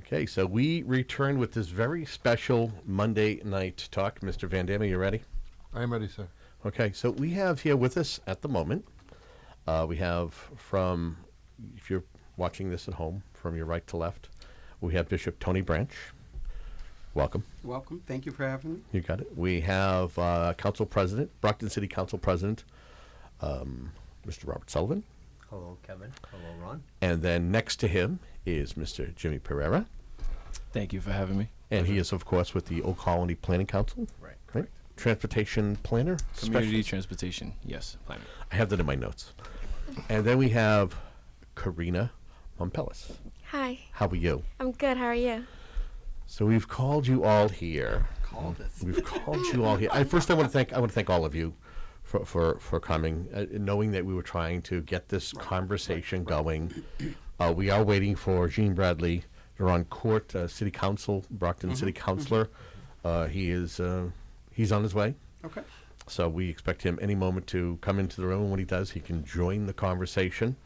Okay, so we return with this very special Monday night talk. Mr. Van Dam, are you ready? I'm ready, sir. Okay, so we have here with us at the moment, we have from, if you're watching this at home, from your right to left, we have Bishop Tony Branch. Welcome. Welcome. Thank you for having me. You got it. We have Council President, Brockton City Council President, Mr. Robert Sullivan. Hello, Kevin. Hello, Ron. And then next to him is Mr. Jimmy Pereira. Thank you for having me. And he is, of course, with the Old Colony Planning Council. Right. Right? Transportation Planner. Community Specialist. transportation, yes, planning. I have that in my notes. And then we have Carina Mompelas. Hi, How are you? I'm good. How are you? So we've called you all here. Called us. We've called you all here. First, I want to thank all of you for coming, knowing that we were trying to get this conversation going. We are waiting for Jean Bradley Derenoncourt, City Council, Brockton City Councilor. He's on his way. Okay. So we expect him any moment to come into the room. And when he does, he can join the conversation.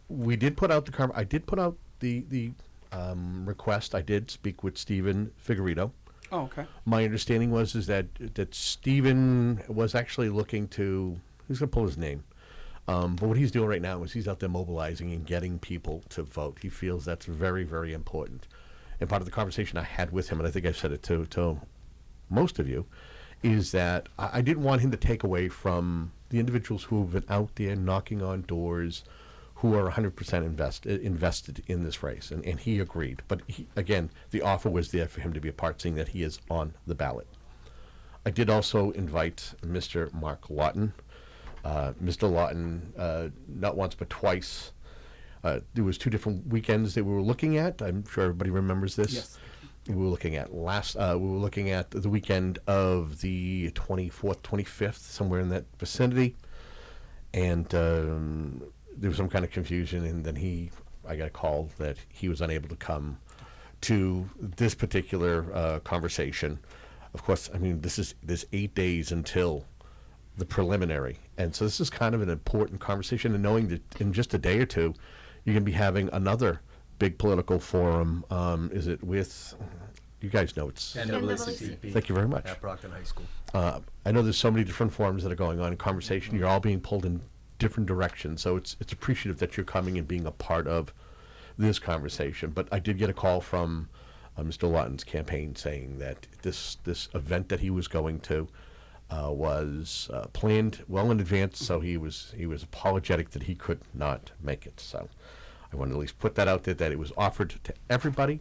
We did put out I did put out the request. I did speak with Stephen Figueredo. Oh, okay. My understanding was that Stephen was actually looking to. He's going to pull his name. But what he's doing right now is he's out there mobilizing and getting people to vote. He feels that's very, very important. And part of the conversation I had with him, and I think I've said it to most of you, is that I didn't want him to take away from the individuals who have been out there knocking on doors, who are 100% invested in this race. And he agreed. But again, the offer was there for him to be a part, seeing that he is on the ballot. I did also invite Mr. Mark Lawton. Mr. Lawton, not once but twice. There was 2 different weekends that we were looking at. I'm sure everybody remembers this. Yes. We were looking at the weekend of the 24th, 25th, somewhere in that vicinity, and there was some kind of confusion. And then I got a call that he was unable to come to this particular conversation. Of course, I mean there's 8 days until the preliminary, and so this is kind of an important conversation. And knowing that in just a day or two, you're going to be having another big political forum. Is it with, you guys know it's NAACP. Thank you very much. At Brockton High School. I know there's so many different forums that are going on in conversation. You're all being pulled in different directions, so it's appreciative that you're coming and being a part of this conversation. But I did get a call from Mr. Lawton's campaign saying that this event that he was going to was planned well in advance, so he was apologetic that he could not make it. So I want to at least put that out there, that it was offered to everybody.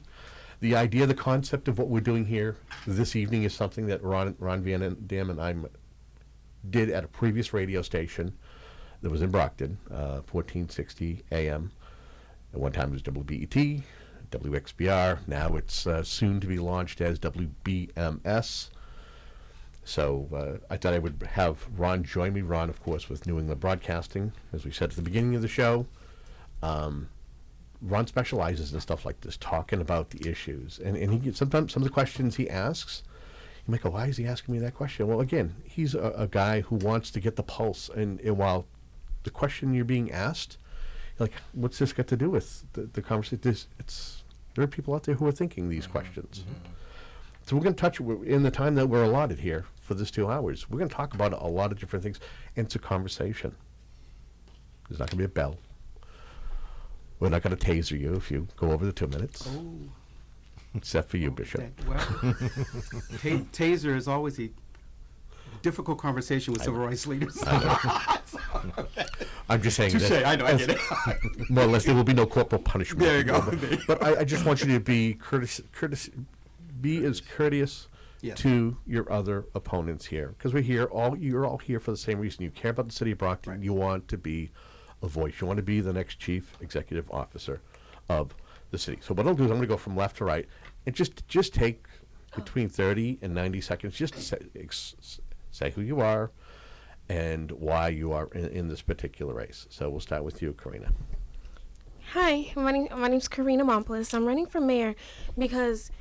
The idea, the concept of what we're doing here this evening is something that Ron Van Dam and I did at a previous radio station that was in Brockton, 1460 AM. At one time it was WBET, WXBR. Now it's soon to be launched as WBMS. So I thought I would have Ron join me. Ron, of course, with New England Broadcasting, as we said at the beginning of the show. Ron specializes in stuff like this, talking about the issues. And he gets, sometimes some of the questions he asks, you might go, why is he asking me that question? Well, again, he's a guy who wants to get the pulse. And while the question you're being asked, you're like, what's this got to do with the conversation? There are people out there who are thinking these questions. So we're going to touch, in the time that we're allotted here for this 2 hours, we're going to talk about a lot of different things. And it's a conversation. There's not going to be a bell. We're not going to taser you if you go over the 2 minutes. Oh. Except for you, Bishop. Taser is always a difficult conversation with civil rights leaders. I'm just saying Touché. that. I know, I get it. More or less, there will be no corporal punishment. There you go. But I just want you to be be as courteous Yes. to your other opponents here, because you're all here for the same reason. You care about the city of Brockton. Right. You want to be a voice. You want to be the next chief executive officer of the city. So what I'll do is I'm going to go from left to right, and just take between 30 and 90 seconds just to say who you are and why you are in this particular race. So we'll start with you, Carina. Hi, my name's Carina Mompelas. I'm running for mayor because,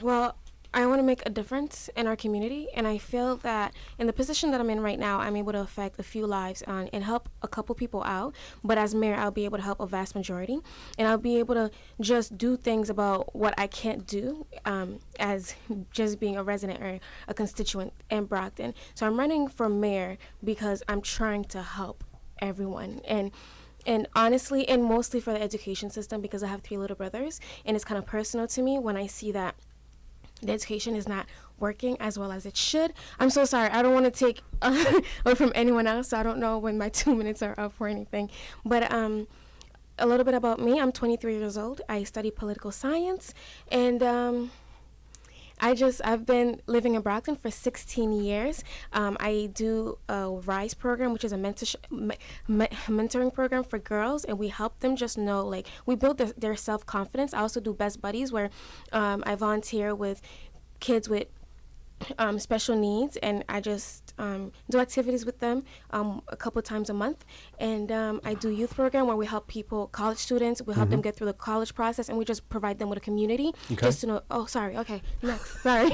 well, I want to make a difference in our community, and I feel that in the position that I'm in right now, I'm able to affect a few lives and help a couple people out. But as mayor, I'll be able to help a vast majority, and I'll be able to just do things about what I can't do as just being a resident or a constituent in Brockton. So I'm running for mayor because I'm trying to help everyone, and honestly, and mostly for the education system, because I have 3 little brothers, and it's kind of personal to me when I see that the education is not working as well as it should. I'm so sorry. I don't want to take away from anyone else, so I don't know when my 2 minutes are up or anything. But a little bit about me. I'm 23 years old. I study political science, and I've been living in Brockton for 16 years. I do a RISE program, which is a mentoring program for girls, and we help them just know, like, we build their self-confidence. I also do Best Buddies, where I volunteer with kids with special needs, and I just do activities with them a couple times a month. And I do youth program where we help people, college students, we help them get through the college process, and we just provide them with a community. Okay. Just to know. Oh, sorry. Okay, next. Sorry.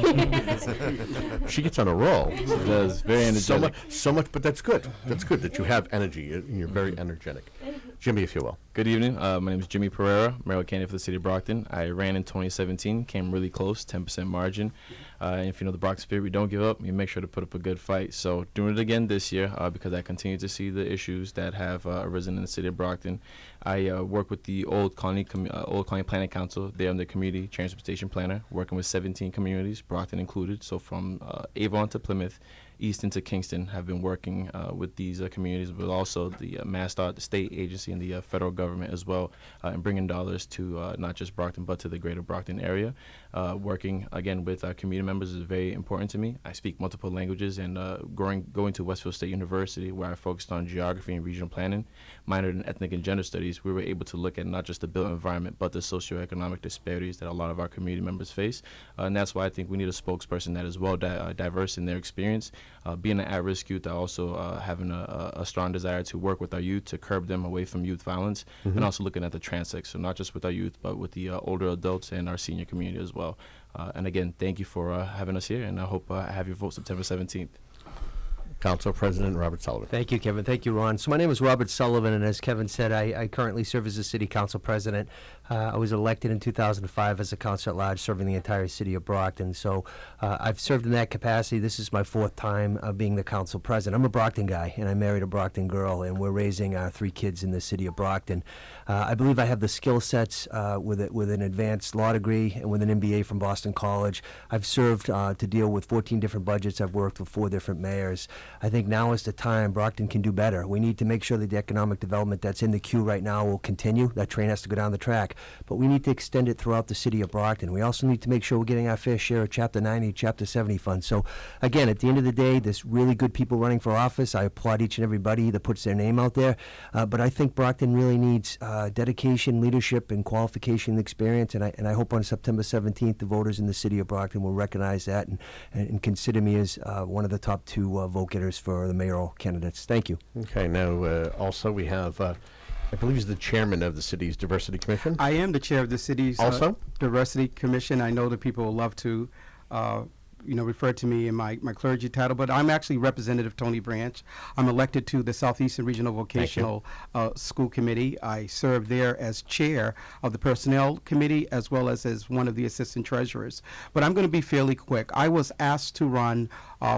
She gets on a roll. She does. Very energetic. So much, but that's good. That's good that you have energy. You're very energetic. Jimmy, if you will. Good evening. My name is Jimmy Pereira, mayoral candidate for the city of Brockton. I ran in 2017, came really close, 10% margin. And if you know the Brockton spirit, we don't give up. We make sure to put up a good fight. So doing it again this year because I continue to see the issues that have arisen in the city of Brockton. I work with the Old Colony Planning Council. They are the community transportation planner, working with 17 communities, Brockton included. So from Avon to Plymouth, Easton to Kingston, have been working with these communities, but also the MassDOT, the state agency, and the federal government as well, and bringing dollars to not just Brockton, but to the greater Brockton area. Working, again, with community members is very important to me. I speak multiple languages, and going to Westfield State University, where I focused on geography and regional planning, minored in ethnic and gender studies, we were able to look at not just the built environment, but the socioeconomic disparities that a lot of our community members face. And that's why I think we need a spokesperson that is well diverse in their experience. Being an at-risk youth, I also having a strong desire to work with our youth to curb them away from youth violence, and also looking at the transsex, so not just with our youth, but with the older adults and our senior community as well. And again, thank you for having us here, and I hope I have your vote September 17th. Council President Robert Sullivan. Thank you, Kevin. Thank you, Ron. So my name is Robert Sullivan, and as Kevin said, I currently serve as the City Council President. I was elected in 2005 as a council at large, serving the entire city of Brockton. So I've served in that capacity. This is my 4th time being the council president. I'm a Brockton guy, and I married a Brockton girl, and we're raising 3 kids in the city of Brockton. I believe I have the skill sets with an advanced law degree and with an MBA from Boston College. I've served to deal with 14 different budgets. I've worked with 4 different mayors. I think now is the time. Brockton can do better. We need to make sure that the economic development that's in the queue right now will continue. That train has to go down the track. But we need to extend it throughout the city of Brockton. We also need to make sure we're getting our fair share of Chapter 90, Chapter 70 funds. So, again, at the end of the day, there's really good people running for office. I applaud each and everybody that puts their name out there. But I think Brockton really needs dedication, leadership, and qualification and experience. And I hope on September 17th, the voters in the city of Brockton will recognize that and consider me as one of the top 2 vote getters for the mayoral candidates. Thank you. Okay, now also we have, I believe he's the chairman of the city's Diversity Commission. I am the chair of the city's Also? Diversity Commission. I know that people will love to refer to me in my clergy title, but I'm actually Representative Tony Branch. I'm elected to the Southeastern Regional Vocational School Committee. I serve there as chair of the Personnel Committee as well as one of the assistant treasurers. But I'm going to be fairly quick. I was asked to run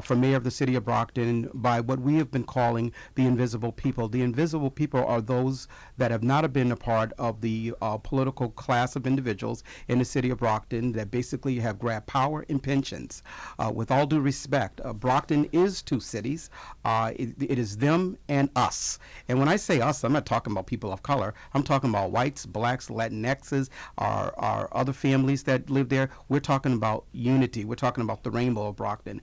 for mayor of the city of Brockton by what we have been calling the invisible people. The invisible people are those that have not been a part of the political class of individuals in the city of Brockton that basically have grabbed power and pensions. With all due respect, Brockton is 2 cities. It is them and us. And when I say us, I'm not talking about people of color. I'm talking about whites, blacks, Latinxes, our other families that live there. We're talking about unity. We're talking about the rainbow of Brockton.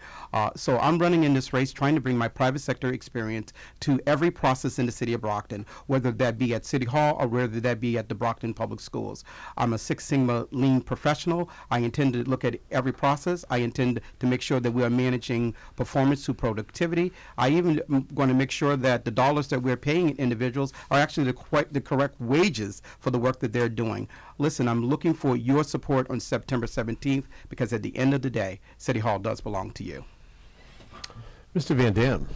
So I'm running in this race trying to bring my private sector experience to every process in the city of Brockton, whether that be at City Hall or whether that be at the Brockton Public Schools. I'm a Six Sigma Lean professional. I intend to look at every process. I intend to make sure that we are managing performance to productivity. I even am going to make sure that the dollars that we're paying individuals are actually the correct wages for the work that they're doing. Listen, I'm looking for your support on September 17th because at the end of the day, City Hall does belong to you. Mr. Van Dam,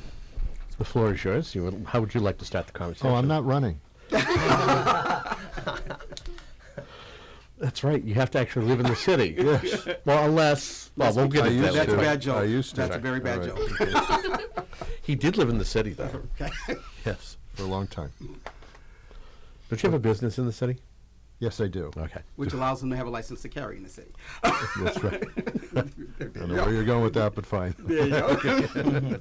the floor is yours. How would you like to start the conversation? Oh, I'm not running. That's right. You have to actually live in the city. Yes. Well, unless, well, we'll get I into used that. That's a to. bad joke. I used to. That's a very bad All right. joke. He did live in the city, though. Yes. For a long time. Don't you have a business in the city? Yes, I do. Okay. Which allows them to have a license to carry in the city. That's right. I don't know where you're going with that, but fine. There you go.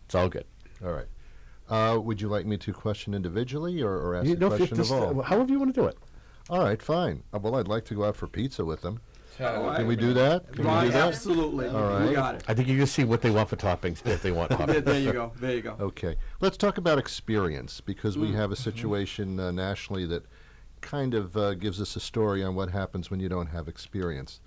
It's all good. All right. Would you like me to question individually or ask a question of all? However you want to do it. All right, fine. Well, I'd like to go out for pizza with them. Can we do that? Can we Right, do that? absolutely. All right. You got it. I think you can see what they want for toppings if they want toppings. There you go. There you go. Okay. Let's talk about experience because we have a situation nationally that kind of gives us a story on what happens when you don't have experience.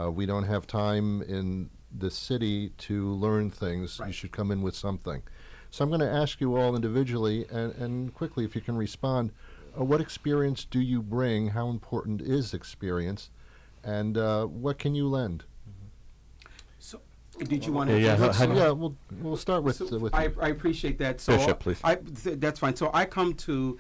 We don't have time in the city to learn things. You Right. should come in with something. So I'm going to ask you all individually and quickly if you can respond. What experience do you bring? How important is experience? And what can you lend? So, did you want Yeah, to? yeah, Let's- how do- yeah, we'll start with, So with I appreciate that. So Bishop, please. That's fine. So I come to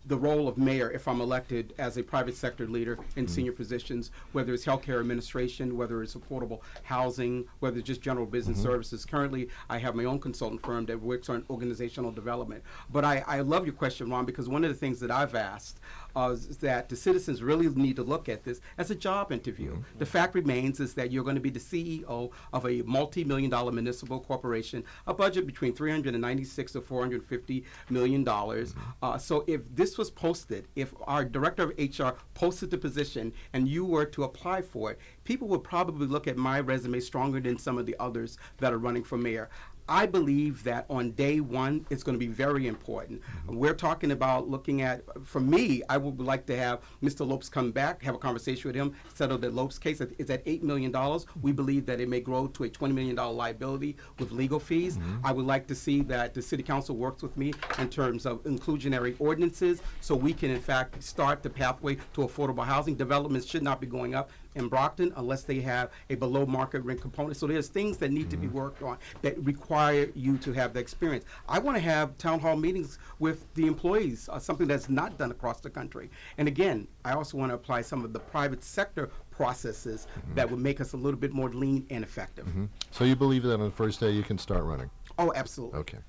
the role of mayor if I'm elected as a private sector leader in senior positions, whether it's healthcare administration, whether it's affordable housing, whether it's just general business services. Currently, I have my own consultant firm that works on organizational development. But I love your question, Ron, because one of the things that I've asked is that the citizens really need to look at this as a job interview. The fact remains is that you're going to be the CEO of a multi-million-dollar municipal corporation, a budget between $396 to $450 million. So if this was posted, if our director of HR posted the position and you were to apply for it, people would probably look at my resume stronger than some of the others that are running for mayor. I believe that on day one, it's going to be very important. We're talking about looking at, for me, I would like to have Mr. Lopes come back, have a conversation with him, settle the Lopes case. It's at $8 million. We believe that it may grow to a $20 million liability with legal fees. I would like to see that the city council works with me in terms of inclusionary ordinances so we can, in fact, start the pathway to affordable housing. Developments should not be going up in Brockton unless they have a below market rent component. So there's things that need to be worked on that require you to have the experience. I want to have town hall meetings with the employees, something that's not done across the country. And again, I also want to apply some of the private sector processes that would make us a little bit more lean and effective. So you believe that on the first day you can start running? Oh, absolutely. Okay.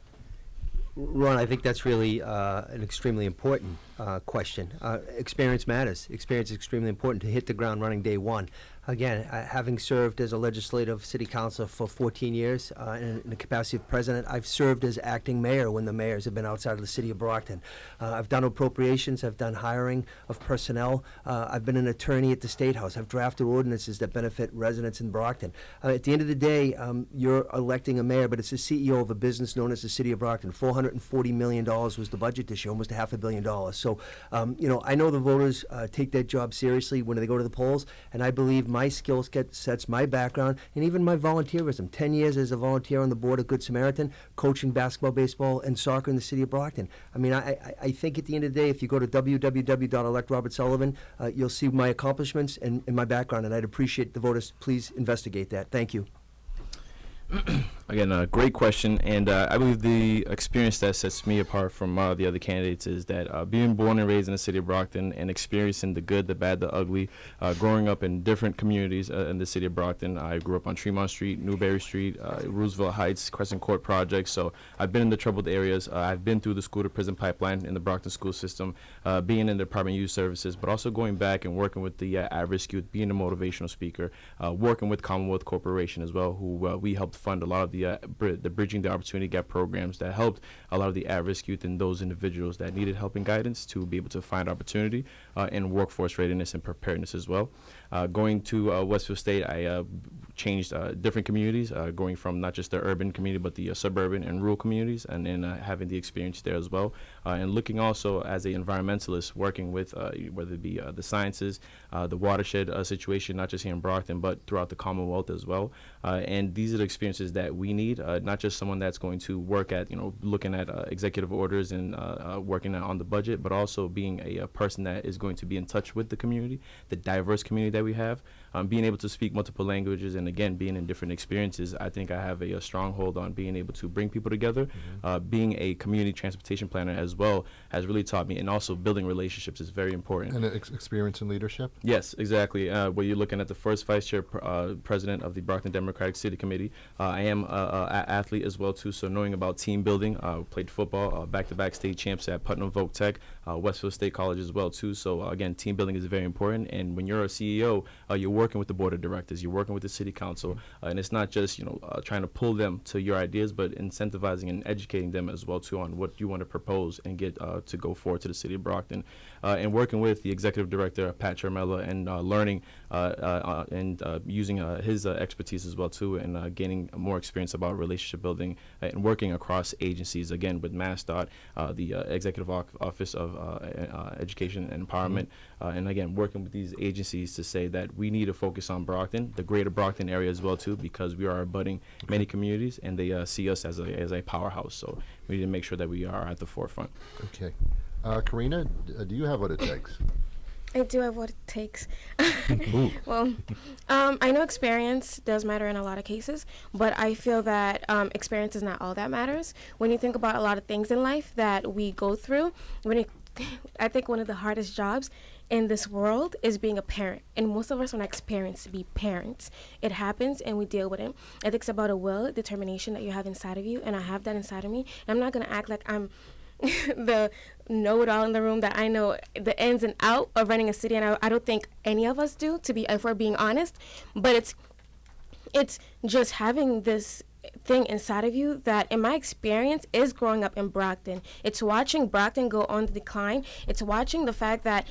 Ron, I think that's really an extremely important question. Experience matters. Experience is extremely important to hit the ground running day one. Again, having served as a legislative city councilor for 14 years in the capacity of president, I've served as acting mayor when the mayors have been outside of the city of Brockton. I've done appropriations, I've done hiring of personnel, I've been an attorney at the State House, I've drafted ordinances that benefit residents in Brockton. At the end of the day, you're electing a mayor, but it's the CEO of a business known as the City of Brockton. $440 million was the budget this year, almost $500 million. So, I know the voters take their job seriously when they go to the polls, and I believe my skill sets, my background, and even my volunteerism. 10 years as a volunteer on the board of Good Samaritan, coaching basketball, baseball, and soccer in the city of Brockton. I mean, I think at the end of the day, if you go to www.electrobertsullivan, you'll see my accomplishments and my background, and I'd appreciate the voters please investigate that. Thank you. Again, a great question, and I believe the experience that sets me apart from the other candidates is that being born and raised in the city of Brockton and experiencing the good, the bad, the ugly, growing up in different communities in the city of Brockton. I grew up on Tremont Street, Newberry Street, Roosevelt Heights, Crescent Court projects, so I've been in the troubled areas. I've been through the school-to-prison pipeline in the Brockton school system, being in the Department of Youth Services, but also going back and working with the at-risk youth, being a motivational speaker, working with Commonwealth Corporation as well, who we helped fund a lot of the Bridging the Opportunity Gap programs that helped a lot of the at-risk youth and those individuals that needed help and guidance to be able to find opportunity and workforce readiness and preparedness as well. Going to Westfield State, I changed different communities, going from not just the urban community but the suburban and rural communities, and then having the experience there as well, and looking also as an environmentalist, working with whether it be the sciences, the watershed situation, not just here in Brockton but throughout the Commonwealth as well. And these are the experiences that we need, not just someone that's going to work at, looking at executive orders and working on the budget, but also being a person that is going to be in touch with the community, the diverse community that we have, being able to speak multiple languages, and again, being in different experiences. I think I have a stronghold on being able to bring people together. Being a community transportation planner as well has really taught me, and also building relationships is very important. And experience in leadership? Yes, exactly. Where you're looking at the first vice chair president of the Brockton Democratic City Committee. I am an athlete as well too, so knowing about team building, played football, back-to-back state champs at Putnam Voc Tech, Westfield State College as well too. So again, team building is very important. And when you're a CEO, you're working with the board of directors, you're working with the city council, and it's not just trying to pull them to your ideas, but incentivizing and educating them as well too on what you want to propose and get to go forward to the city of Brockton, and working with the executive director Pat Charmella and learning and using his expertise as well too, and gaining more experience about relationship building and working across agencies, again with MassDOT, the Executive Office of Education and Empowerment, and again working with these agencies to say that we need to focus on Brockton, the greater Brockton area as well too, because we are abutting many communities and they see us as a powerhouse. So we need to make sure that we are at the forefront. Okay. Carina, do you have what it takes? I do have what it takes. Well, I know experience does matter in a lot of cases, but I feel that experience is not all that matters. When you think about a lot of things in life that we go through, I think one of the hardest jobs in this world is being a parent, and most of us are not experienced to be parents. It happens and we deal with it. I think it's about a will, determination that you have inside of you, and I have that inside of me. And I'm not going to act like I'm the know-it-all in the room, that I know the ins and out of running a city, and I don't think any of us do, if we're being honest. But it's just having this thing inside of you that, in my experience, is growing up in Brockton. It's watching Brockton go on the decline. It's watching the fact that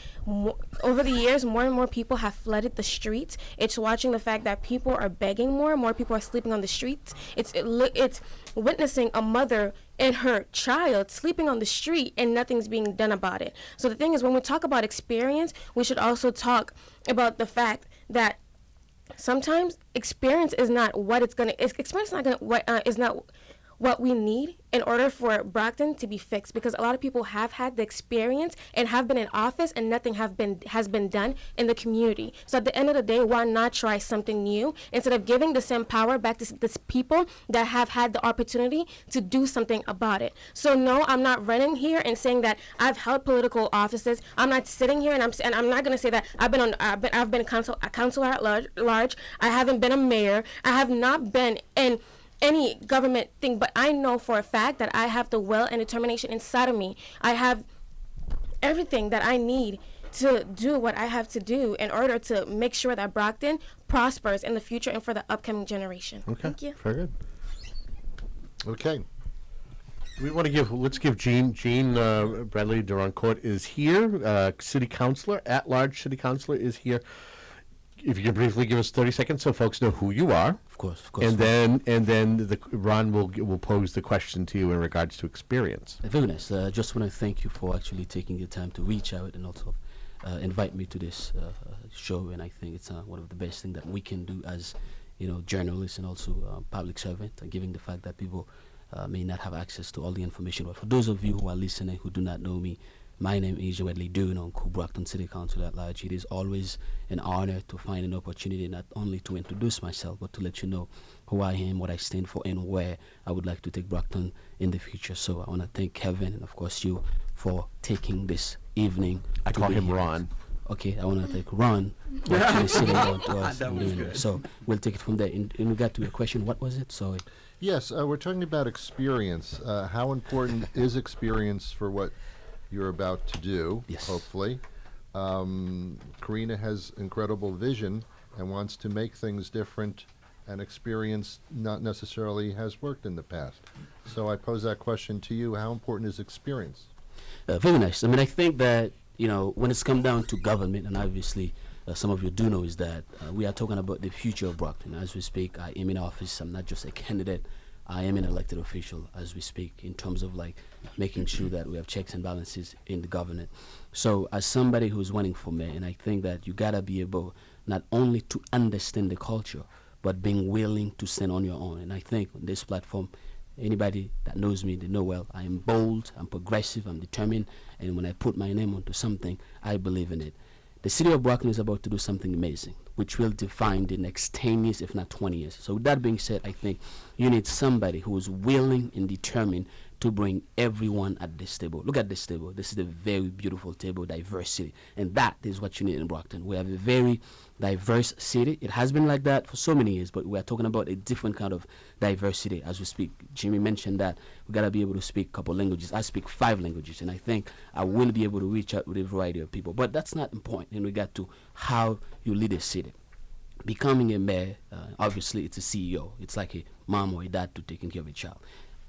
over the years, more and more people have flooded the streets. It's watching the fact that people are begging more people are sleeping on the streets. It's witnessing a mother and her child sleeping on the street and nothing's being done about it. So the thing is, when we talk about experience, we should also talk about the fact that sometimes experience is not what it's gonna. Experience is not what we need in order for Brockton to be fixed, because a lot of people have had the experience and have been in office and nothing has been done in the community. So at the end of the day, why not try something new instead of giving the same power back to this people that have had the opportunity to do something about it? So no, I'm not running here and saying that I've held political offices. I'm not sitting here and I'm not going to say that I've been a councilor at large. I haven't been a mayor. I have not been in any government thing, but I know for a fact that I have the will and determination inside of me. I have everything that I need to do what I have to do in order to make sure that Brockton prospers in the future and for the upcoming generation. Okay. Thank you. Very good. Okay. Let's give Jean Bradley Derenoncourt is here. City councilor, at-large city councilor is here. If you can briefly give us 30 seconds so folks know who you are. Of course. And then Ron will pose the question to you in regards to experience. Very nice. I just want to thank you for actually taking the time to reach out and also invite me to this show. And I think it's one of the best things that we can do as journalists and also public servant, given the fact that people may not have access to all the information. But for those of you who are listening who do not know me, my name is Bradley Derenoncourt, Brockton City Council at large. It is always an honor to find an opportunity not only to introduce myself, but to let you know who I am, what I stand for, and where I would like to take Brockton in the future. So I want to thank Kevin and, of course, you for taking this evening. I call him Ron. Okay, I want to thank Ron for actually sitting down to us and doing it. So we'll take it from there. In regard to your question, what was it? Sorry. Yes, we're talking about experience. How important is experience for what you're about to do, yes. Hopefully. Carina has incredible vision and wants to make things different and experience not necessarily has worked in the past. So I pose that question to you: how important is experience? Very nice. I mean, I think that, you know, when it's come down to government, and obviously some of you do know, is that we are talking about the future of Brockton. As we speak, I am in office. I'm not just a candidate. I am an elected official as we speak, in terms of like making sure that we have checks and balances in the government. So as somebody who's running for mayor, and I think that you gotta be able not only to understand the culture, but being willing to stand on your own. And I think on this platform, anybody that knows me, they know well, I am bold, I'm progressive, I'm determined, and when I put my name onto something, I believe in it. The city of Brockton is about to do something amazing, which will define the next 10 years, if not 20 years. So with that being said, I think you need somebody who is willing and determined to bring everyone at this table. Look at this table. This is a very beautiful table, diversity. And that is what you need in Brockton. We have a very diverse city. It has been like that for so many years, but we are talking about a different kind of diversity as we speak. Jimmy mentioned that we got to be able to speak a couple languages. I speak 5 languages, and I think I will be able to reach out with a variety of people. But that's not important in regard to how you lead a city. Becoming a mayor, obviously, it's a CEO. It's like a mom or a dad to taking care of a child.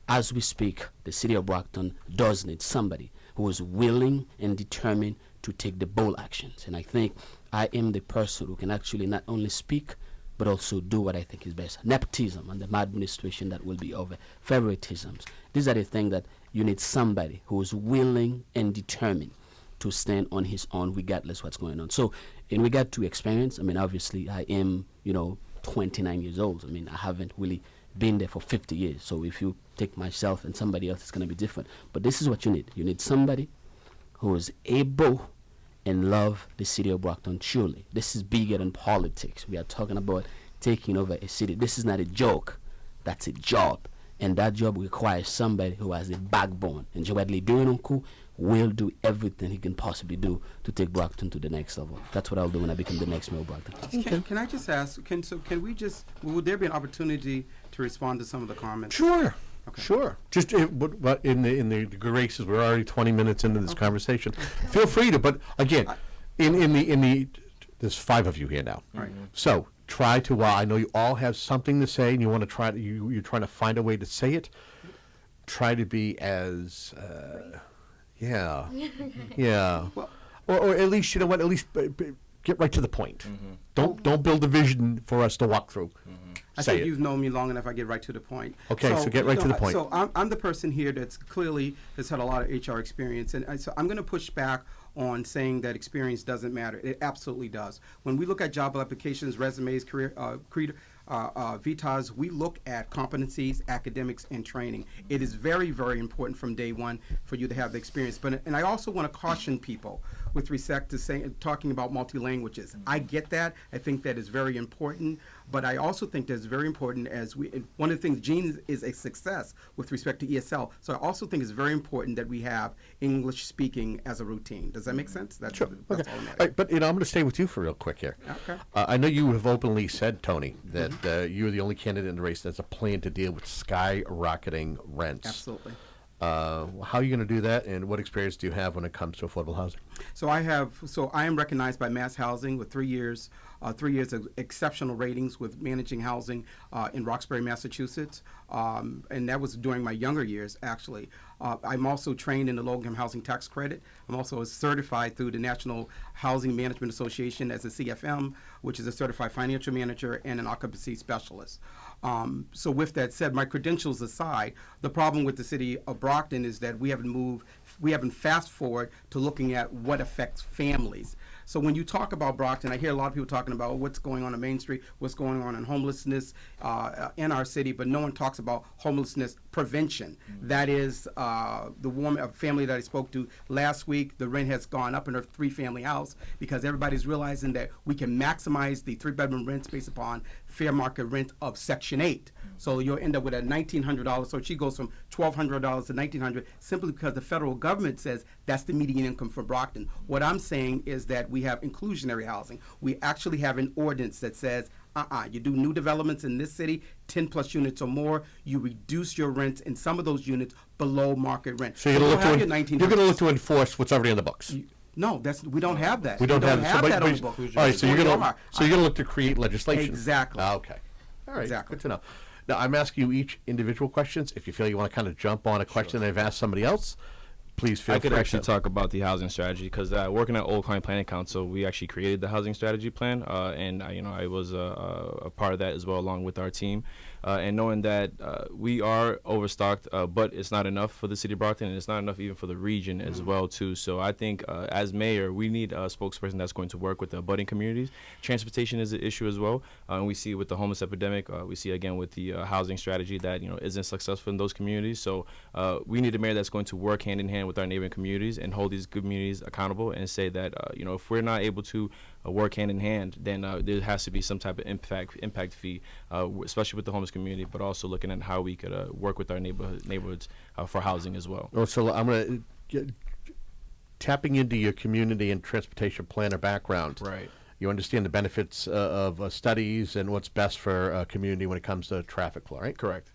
As we speak, the city of Brockton does need somebody who is willing and determined to take the bold actions. And I think I am the person who can actually not only speak, but also do what I think is best. Nepotism and the maladministration that will be over, favoritisms. These are the things that you need somebody who is willing and determined to stand on his own regardless what's going on. So in regard to experience, I mean, obviously I am, 29 years old. I mean, I haven't really been there for 50 years. So if you take myself and somebody else, it's going to be different. But this is what you need. You need somebody who is able and love the city of Brockton truly. This is bigger than politics. We are talking about taking over a city. This is not a joke. That's a job. And that job requires somebody who has a backbone. And Bradley Derenoncourt will do everything he can possibly do to take Brockton to the next level. That's what I'll do when I become the next mayor of Brockton. Can I just ask, will there be an opportunity to respond to some of the comments? Sure. Okay. Sure. Just but in the graces, we're already 20 minutes into this conversation. Feel free to, but again, there's 5 of you here now. Right. So try to. While I know you all have something to say, and you want to try. You're trying to find a way to say it. Try to be as, yeah. Well, Or at least, you know what? At least get right to the point. Don't build a vision for us to walk through. I Say think it. you've known me long enough. I get right to the point. Okay, so get right to the point. So I'm the person here that's clearly has had a lot of HR experience, and so I'm going to push back on saying that experience doesn't matter. It absolutely does. When we look at job applications, resumes, career, VITAs, we look at competencies, academics, and training. It is very, very important from day one for you to have the experience. And I also want to caution people with respect to talking about multi-languages. I get that. I think that is very important. But I also think that's very important one of the things, Gene is a success with respect to ESL. So I also think it's very important that we have English speaking as a routine. Does that make sense? That's, Sure. that's Okay. all I'm All right, but I'm going to stay with you for real quick here. Okay. I know you have openly said, Tony, that you're the only candidate in the race that's a plan to deal with skyrocketing rents. Absolutely. How are you going to do that, and what experience do you have when it comes to affordable housing? So I am recognized by Mass Housing with 3 years of exceptional ratings with managing housing in Roxbury, Massachusetts, and that was during my younger years, actually. I'm also trained in the low-income housing tax credit. I'm also certified through the National Housing Management Association as a CFM, which is a certified financial manager and an occupancy specialist. So with that said, my credentials aside, the problem with the city of Brockton is that we haven't fast forward to looking at what affects families. So when you talk about Brockton, I hear a lot of people talking about what's going on Main Street, what's going on in homelessness in our city, but no one talks about homelessness prevention. That is a family that I spoke to last week, the rent has gone up in her 3-family house because everybody's realizing that we can maximize the 3-bedroom rents based upon fair market rent of Section 8. So you'll end up with a $1,900. So she goes from $1,200 to $1,900 simply because the federal government says that's the median income for Brockton. What I'm saying is that we have inclusionary housing. We actually have an ordinance that says, you do new developments in this city, 10 plus units or more, you reduce your rents in some of those units below market rent. So you're going to look to enforce what's already on the books. No, we don't have that. We don't have that on the books. All right, so you're going to look to create legislation. Exactly. Okay. All right, Exactly. good to know. Now, I'm asking you each individual questions. If you feel you want to kind of jump on a question that I've asked somebody else, please feel I free could actually to. talk about the housing strategy because working at Old County Planning Council, we actually created the housing strategy plan, and I was a part of that as well, along with our team. And knowing that we are overstocked, but it's not enough for the city of Brockton, and it's not enough even for the region as well too. So I think as mayor, we need a spokesperson that's going to work with the abutting communities. Transportation is an issue as well, and we see with the homeless epidemic. We see again with the housing strategy that isn't successful in those communities. So we need a mayor that's going to work hand in hand with our neighboring communities and hold these communities accountable and say that if we're not able to work hand in hand, then there has to be some type of impact fee, especially with the homeless community, but also looking at how we could work with our neighborhoods for housing as well. Oh, so I'm going to tapping into your community and transportation planner background. Right. You understand the benefits of studies and what's best for a community when it comes to traffic flow, right? Correct.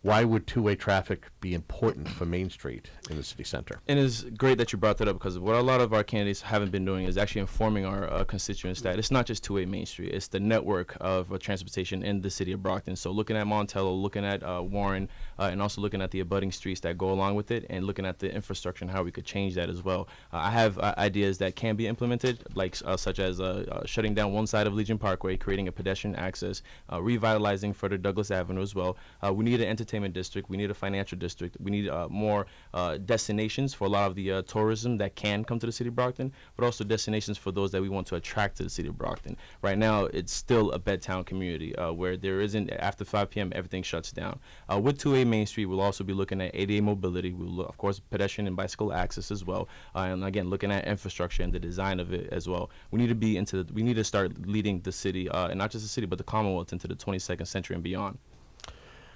Why would two-way traffic be important for Main Street in the city center? And it's great that you brought that up because what a lot of our candidates haven't been doing is actually informing our constituents that it's not just two-way Main Street, it's the network of transportation in the city of Brockton. So looking at Montello, looking at Warren, and also looking at the abutting streets that go along with it, and looking at the infrastructure and how we could change that as well. I have ideas that can be implemented, like such as shutting down one side of Legion Parkway, creating a pedestrian access, revitalizing further Douglas Avenue as well. We need an entertainment district. We need a financial district. We need more destinations for a lot of the tourism that can come to the city of Brockton, but also destinations for those that we want to attract to the city of Brockton. Right now, it's still a bedtown community where there isn't, after 5 p.m., everything shuts down. With 2A Main Street, we'll also be looking at ADA mobility. We'll, of course, pedestrian and bicycle access as well. And again, looking at infrastructure and the design of it as well. We need to start leading the city, and not just the city, but the Commonwealth into the 22nd century and beyond.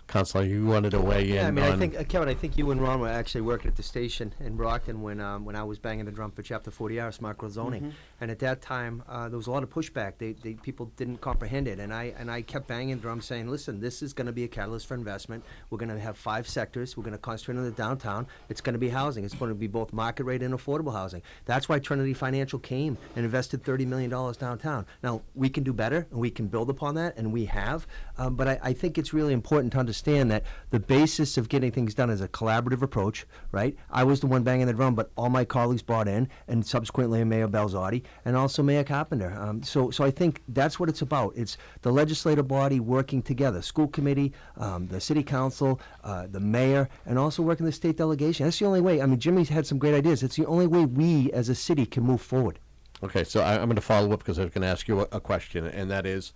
Counselor, you wanted to weigh in Yeah, I mean, I on... think, Kevin, I think you and Ron were actually working at the station in Brockton when I was banging the drum for Chapter 40R, smart growth zoning. And at that time, there was a lot of pushback. People didn't comprehend it. And I kept banging the drum saying, listen, this is going to be a catalyst for investment. We're going to have 5 sectors. We're going to concentrate on the downtown. It's going to be housing. It's going to be both market rate and affordable housing. That's why Trinity Financial came and invested $30 million downtown. Now, we can do better, and we can build upon that, and we have. But I think it's really important to understand that the basis of getting things done is a collaborative approach, right? I was the one banging the drum, but all my colleagues bought in, and subsequently Mayor Belzotti, and also Mayor Carpenter. So I think that's what it's about. It's the legislative body working together, school committee, the city council, the mayor, and also working the state delegation. That's the only way. I mean, Jimmy's had some great ideas. It's the only way we as a city can move forward. Okay, so I'm going to follow up because I was going to ask you a question, and that is,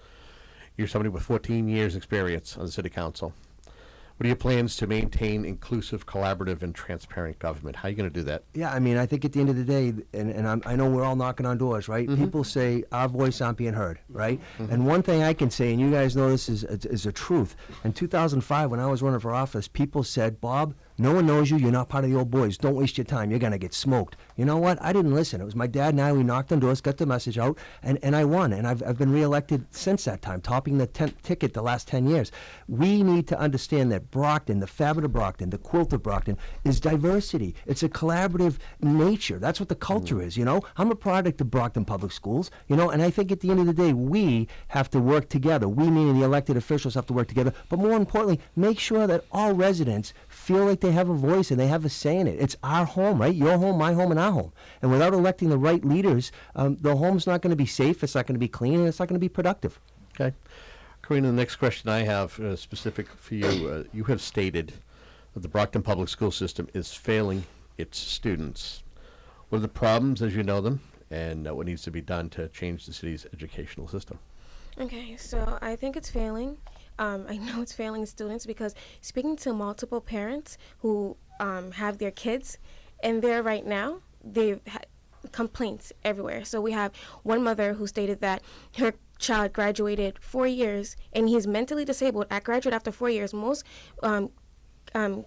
you're somebody with 14 years experience on the city council. What are your plans to maintain inclusive, collaborative, and transparent government? How are you going to do that? Yeah, I mean, I think at the end of the day, and I know we're all knocking on doors, right? People say our voice aren't being heard, right? And one thing I can say, and you guys know this is a truth. In 2005, when I was running for office, people said, Bob, no one knows you. You're not part of the old boys. Don't waste your time. You're going to get smoked. You know what? I didn't listen. It was my dad and I. We knocked on doors, got the message out, and I won. And I've been reelected since that time, topping the 10th ticket the last 10 years. We need to understand that Brockton, the fabric of Brockton, the quilt of Brockton, is diversity. It's a collaborative nature. That's what the culture is, you know? I'm a product of Brockton Public Schools, you know, and I think at the end of the day, we have to work together. We, meaning the elected officials, have to work together. But more importantly, make sure that all residents feel like they have a voice and they have a say in it. It's our home, right? Your home, my home, and our home. And without electing the right leaders, the home's not going to be safe, it's not going to be clean, and it's not going to be productive. Okay. Carina, the next question I have specific for you. You have stated that the Brockton Public School System is failing its students. What are the problems as you know them, and what needs to be done to change the city's educational system? Okay, so I think it's failing. I know it's failing students because speaking to multiple parents who have their kids, and there right now, they've had complaints everywhere. So we have one mother who stated that her child graduated 4 years, and he's mentally disabled. At graduate after 4 years, most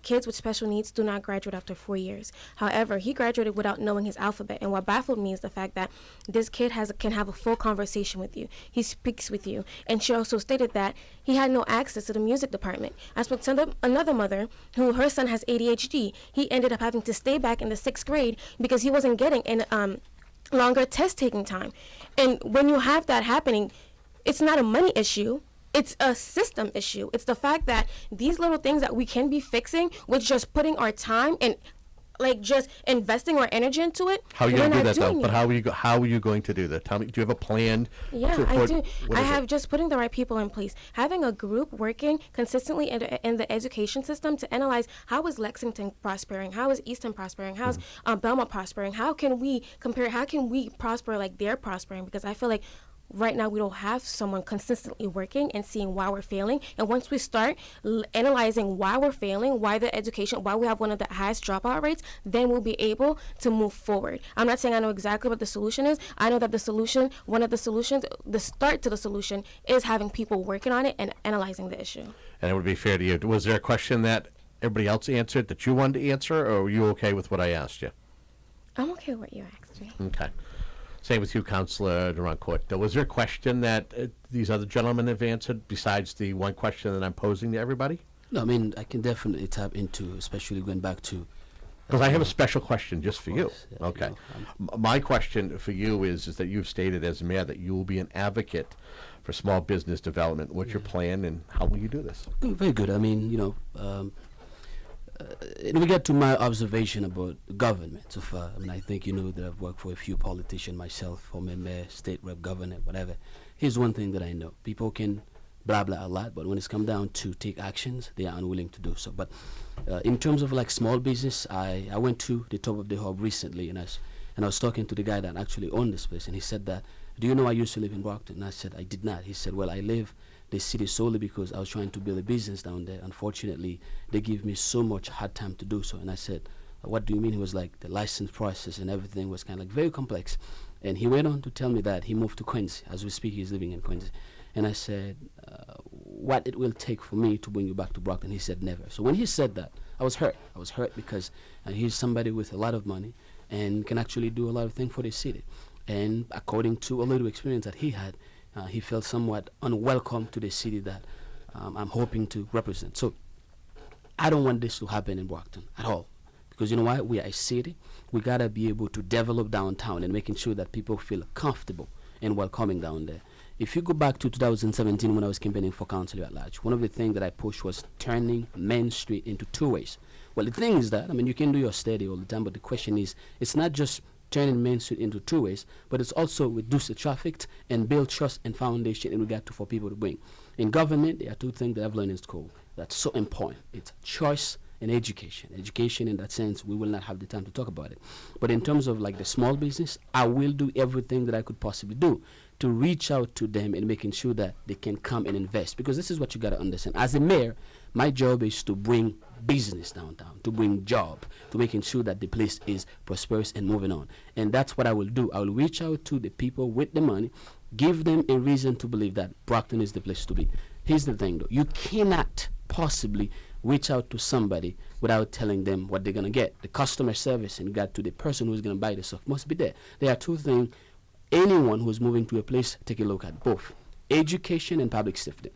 kids with special needs do not graduate after 4 years. However, he graduated without knowing his alphabet, and what baffled me is the fact that this kid can have a full conversation with you. He speaks with you, and she also stated that he had no access to the music department. I spoke to another mother who her son has ADHD. He ended up having to stay back in the 6th grade because he wasn't getting an longer test taking time. And when you have that happening, it's not a money issue. it's a system issue. It's the fact that these little things that we can be fixing with just putting our time and like just investing our energy into it. How are you we're going to do not that, though? doing But it. how are you going to do that? Tell me, do you have a plan? Yeah, to- I for- do. what I is have it? just putting the right people in place, having a group working consistently in the education system to analyze how is Lexington prospering, how is Easton prospering, how is Belmont prospering, how can we compare, how can we prosper like they're prospering, because I feel like right now we don't have someone consistently working and seeing why we're failing. And once we start analyzing why we're failing, why the education, why we have one of the highest dropout rates, then we'll be able to move forward. I'm not saying I know exactly what the solution is. I know that the solution, one of the solutions, the start to the solution is having people working on it and analyzing the issue. And it would be fair to you. Was there a question that everybody else answered that you wanted to answer, or were you okay with what I asked you? I'm okay with what you asked me. Okay. Same with you, Councilor Derenoncourt. Was there a question that these other gentlemen have answered besides the one question that I'm posing to everybody? No, I mean, I can definitely tap into, especially going back to. Because I have a special question just for you. course, yeah, Okay. you know, My question for you is that you've stated as mayor that you will be an advocate for small business development. What's your plan, and how will you do this? Very good. I mean, in regard to my observation about government so far, I mean, I think you know that I've worked for a few politicians myself, former mayor, state rep, governor, whatever. Here's one thing that I know. People can blah, blah a lot, but when it's come down to take actions, they are unwilling to do so. But in terms of like small business, I went to the top of the hub recently, and I was talking to the guy that actually owned this place, and he said that, do you know I used to live in Brockton? And I said, I did not. He said, well, I live the city solely because I was trying to build a business down there. Unfortunately, they give me so much hard time to do so. And I said, what do you mean? He was like, the license process and everything was kind of like very complex. And he went on to tell me that he moved to Quincy. As we speak, he's living in Quincy. And I said, what it will take for me to bring you back to Brockton? He said, never. So when he said that, I was hurt. I was hurt because he's somebody with a lot of money and can actually do a lot of things for the city. And according to a little experience that he had, he felt somewhat unwelcome to the city that I'm hoping to represent. So I don't want this to happen in Brockton at all. Because you know why? We are a city. We got to be able to develop downtown and making sure that people feel comfortable and welcoming down there. If you go back to 2017 when I was campaigning for council at large, one of the things that I pushed was turning Main Street into two ways. Well, the thing is that, I mean, you can do your study all the time, but the question is, it's not just turning Main Street into two ways, but it's also reduce the traffic and build trust and foundation in regard to for people to bring. In government, there are two things that I've learned in school that's so important. It's choice and education. Education, in that sense, we will not have the time to talk about it. But in terms of like the small business, I will do everything that I could possibly do to reach out to them and making sure that they can come and invest. Because this is what you got to understand. As a mayor, my job is to bring business downtown, to bring job, to making sure that the place is prosperous and moving on. And that's what I will do. I will reach out to the people with the money, give them a reason to believe that Brockton is the place to be. Here's the thing, though. You cannot possibly reach out to somebody without telling them what they're going to get. The customer service in regard to the person who's going to buy the stuff must be there. There are two things. Anyone who's moving to a place, take a look at both education and public safety.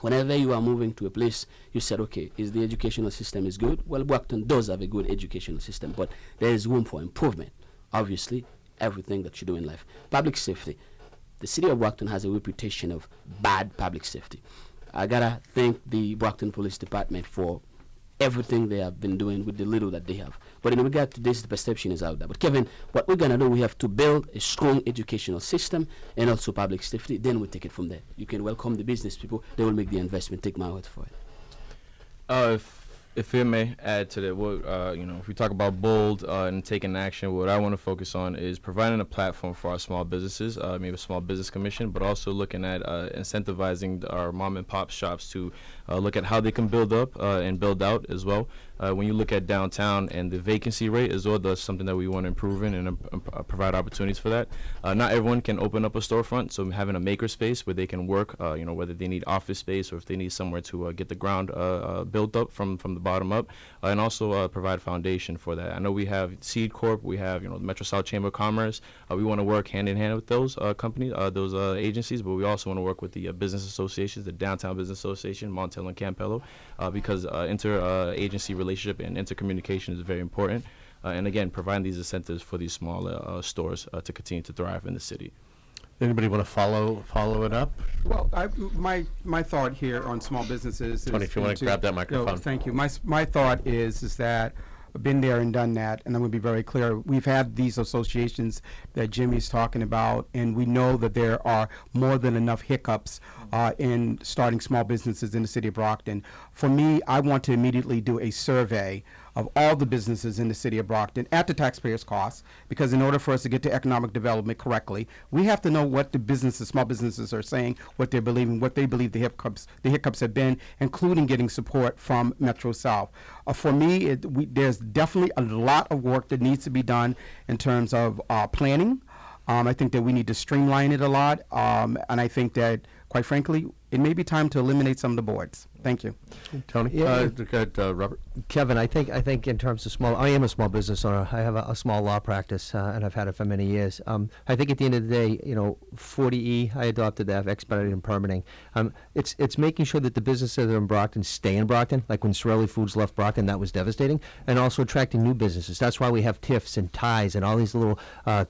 Whenever you are moving to a place, you said, okay, is the educational system is good? Well, Brockton does have a good educational system, but there is room for improvement. Obviously, everything that you do in life. Public safety. The city of Brockton has a reputation of bad public safety. I gotta thank the Brockton Police Department for everything they have been doing with the little that they have. But in regard to this, the perception is out there. But Kevin, what we're going to do, we have to build a strong educational system and also public safety. Then we'll take it from there. You can welcome the business people. They will make the investment. Take my word for it. If it may add to that, if we talk about bold and taking action, what I want to focus on is providing a platform for our small businesses, maybe a small business commission, but also looking at incentivizing our mom and pop shops to look at how they can build up and build out as well. When you look at downtown and the vacancy rate as well, that's something that we want to improve in and provide opportunities for that. Not everyone can open up a storefront, so having a maker space where they can work, whether they need office space or if they need somewhere to get the ground built up from the bottom up, and also provide foundation for that. I know we have Seed Corp, we have the Metro South Chamber of Commerce. We want to work hand in hand with those companies, those agencies, but we also want to work with the business associations, the Downtown Business Association, Montello and Campello, because inter-agency relationship and intercommunication is very important. And again, providing these incentives for these smaller stores to continue to thrive in the city. Anybody want to follow it up? Well, my thought here on small businesses is Tony, if you want to grab that microphone. Thank you. My thought is that I've been there and done that, and I'm going to be very clear. We've had these associations that Jimmy's talking about, and we know that there are more than enough hiccups in starting small businesses in the city of Brockton. For me, I want to immediately do a survey of all the businesses in the city of Brockton at the taxpayers' cost, because in order for us to get to economic development correctly, we have to know what the small businesses are saying, what they're believing, what they believe the hiccups have been, including getting support from Metro South. For me, there's definitely a lot of work that needs to be done in terms of planning. I think that we need to streamline it a lot, and I think that, quite frankly, it may be time to eliminate some of the boards. Thank you. Tony? Yeah. Robert? Kevin, I think in terms of I am a small business owner. I have a small law practice, and I've had it for many years. I think at the end of the day, 40E, I adopted that, expedited and permitting. It's making sure that the businesses that are in Brockton stay in Brockton. Like when Sorelli Foods left Brockton, that was devastating. And also attracting new businesses. That's why we have TIFs and ties and all these little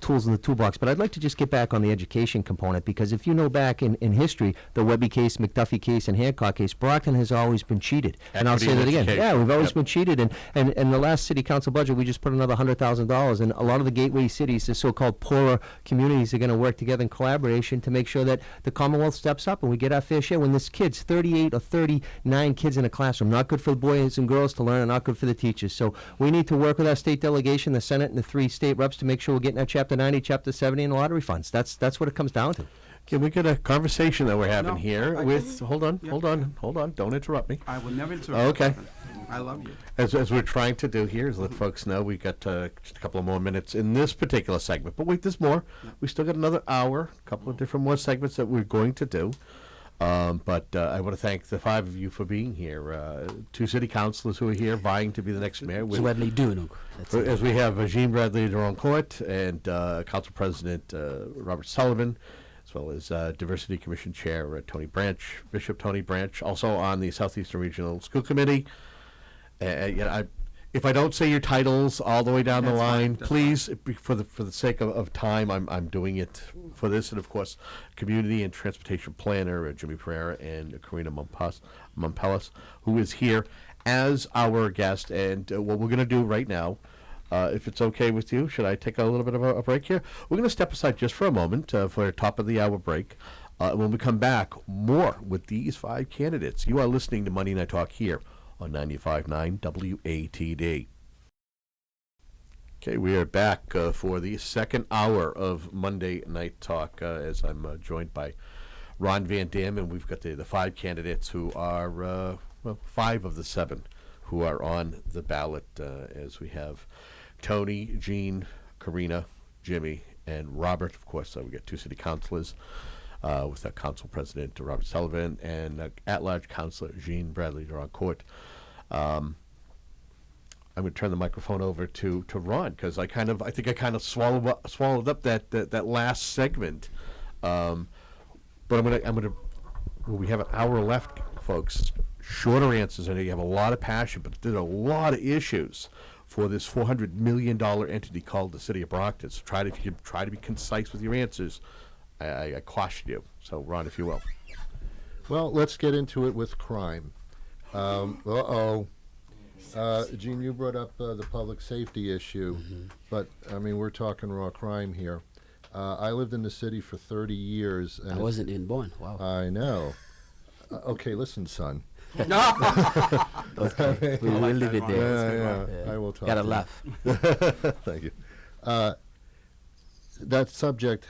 tools in the toolbox. But I'd like to just get back on the education component, because if you know back in history, the Webby case, McDuffie case, and Hancock case, Brockton has always been cheated. And I'll Equity say and that again. education. Yeah, we've always Yep. been cheated. And in the last city council budget, we just put another $100,000. And a lot of the gateway cities, the so-called poorer communities, are going to work together in collaboration to make sure that the Commonwealth steps up and we get our fair share. When there's kids, 38 or 39 kids in a classroom, not good for the boys and girls to learn and not good for the teachers. So we need to work with our state delegation, the Senate, and the 3 state reps to make sure we're getting our Chapter 90, Chapter 70, and lottery funds. That's what it comes down to. Can we get a conversation that we're having No, here I with, hold on, Yeah. hold on, don't interrupt me. I will never interrupt. Okay. I love you. As we're trying to do here is let folks know we've got just a couple of more minutes in this particular segment. But wait, there's more. We still got another hour, a couple of different more segments that we're going to do. But I want to thank the 5 of you for being here. 2 city councilors who are here vying to be the next mayor. With, Bradley Derenoncourt. That's it. as we have Jean Bradley Derenoncourt and Council President Robert Sullivan, as well as Diversity Commission Chair Tony Branch, Bishop Tony Branch, also on the Southeastern Regional School Committee. If I don't say your titles all the way down the That's fine, line, that's please, for the sake of time, I'm doing it for this, and of course, Community and Transportation Planner Jimmy Pereira and Carina Mompelas, who is here as our guest. And what we're going to do right now, if it's okay with you, should I take a little bit of a break here? We're going to step aside just for a moment for a top of the hour break. When we come back, more with these 5 candidates. You are listening to Monday Night Talk here on 95.9 WATD. Okay, we are back for the second hour of Monday Night Talk as I'm joined by Ron Van Dam, and we've got the 5 candidates who are, 5 of the 7 who are on the ballot as we have Tony, Jean, Carina, Jimmy, and Robert. Of course, we got 2 city councilors with our council president, Robert Sullivan, and at-large councilor, Jean Bradley Derenoncourt. I'm going to turn the microphone over to Ron, because I think I kind of swallowed up that last segment. But we have an hour left, folks. Shorter answers. I know you have a lot of passion, but there's a lot of issues for this $400 million entity called the City of Brockton. So if you can try to be concise with your answers, I caution you. So, Ron, if you will. Well, let's get into it with crime. Gene, you brought up the public safety issue, but, I mean, we're talking raw crime here. I lived in the city for 30 years. And I wasn't even born. Wow. I know. Okay, listen, son. Okay. We'll leave it there. Yeah, I will talk. Gotta to you. laugh. Thank you. That subject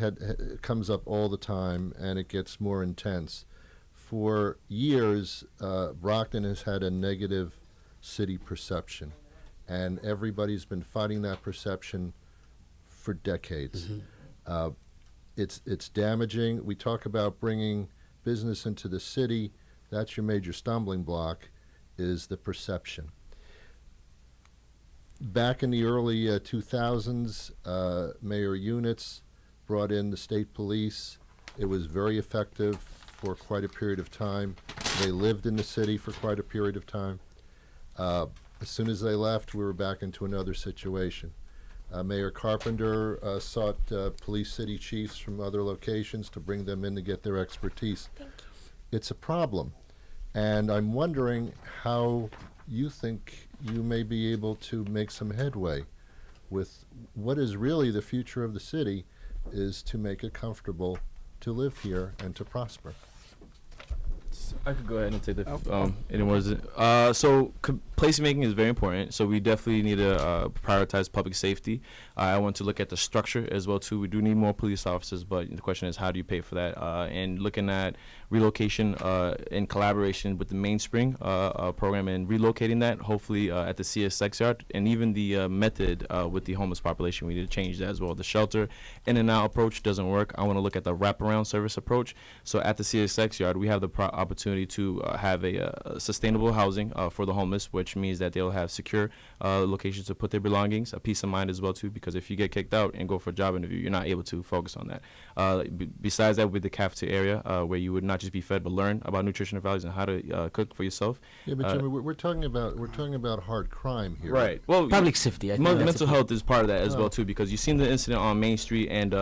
comes up all the time, and it gets more intense. For years, Brockton has had a negative city perception, and everybody's been fighting that perception for decades. It's damaging. We talk about bringing business into the city. That's your major stumbling block, is the perception. Back in the early 2000s, Mayor Units brought in the state police. It was very effective for quite a period of time. They lived in the city for quite a period of time. As soon as they left, we were back into another situation. Mayor Carpenter sought police city chiefs from other locations to bring them in to get their expertise. It's a problem, and I'm wondering how you think you may be able to make some headway with what is really the future of the city, is to make it comfortable to live here and to prosper. I could go ahead and take the placemaking is very important. So we definitely need to prioritize public safety. I want to look at the structure as well too. We do need more police officers, but the question is, how do you pay for that? And looking at relocation in collaboration with the Mainspring program and relocating that, hopefully at the CSX yard, and even the method with the homeless population, we need to change that as well. The shelter in and out approach doesn't work. I want to look at the wraparound service approach. So at the CSX yard, we have the opportunity to have a sustainable housing for the homeless, which means that they'll have secure locations to put their belongings, a peace of mind as well too, because if you get kicked out and go for a job interview, you're not able to focus on that. Besides that, with the cafeteria area where you would not just be fed but learn about nutritional values and how to cook for yourself. Yeah, but Jimmy, we're talking about hard crime here. Right. Well, Public safety. I think that's mental a health is part of that as well too, because you've seen the incident on Main Street and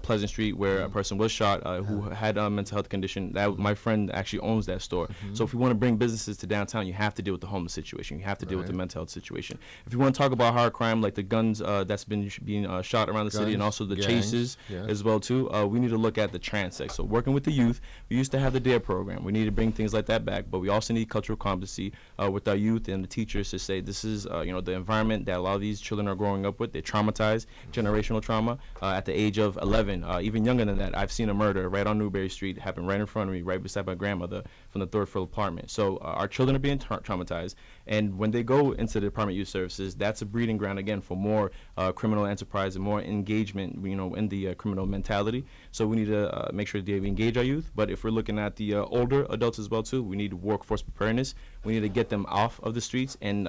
Pleasant Street where a person was shot who had a mental health condition. That my friend actually owns that store. So if you want to bring businesses to downtown, you have to deal with the homeless situation. You have to deal with the mental health situation. If you want to talk about hard crime, like the guns that's been being shot around the city, and also the gangs, chases as well too, we need to look at the transect. So working with the youth, we used to have the DARE program. We need to bring things like that back, but we also need cultural competency with our youth and the teachers to say this is the environment that a lot of these children are growing up with. They're traumatized, generational trauma. At the age of 11, even younger than that, I've seen a murder right on Newberry Street happen right in front of me, right beside my grandmother from the third floor apartment. So our children are being traumatized, and when they go into the Department of Youth Services, that's a breeding ground again for more criminal enterprise and more engagement, in the criminal mentality. So we need to make sure that we engage our youth. But if we're looking at the older adults as well too, we need workforce preparedness. We need to get them off of the streets and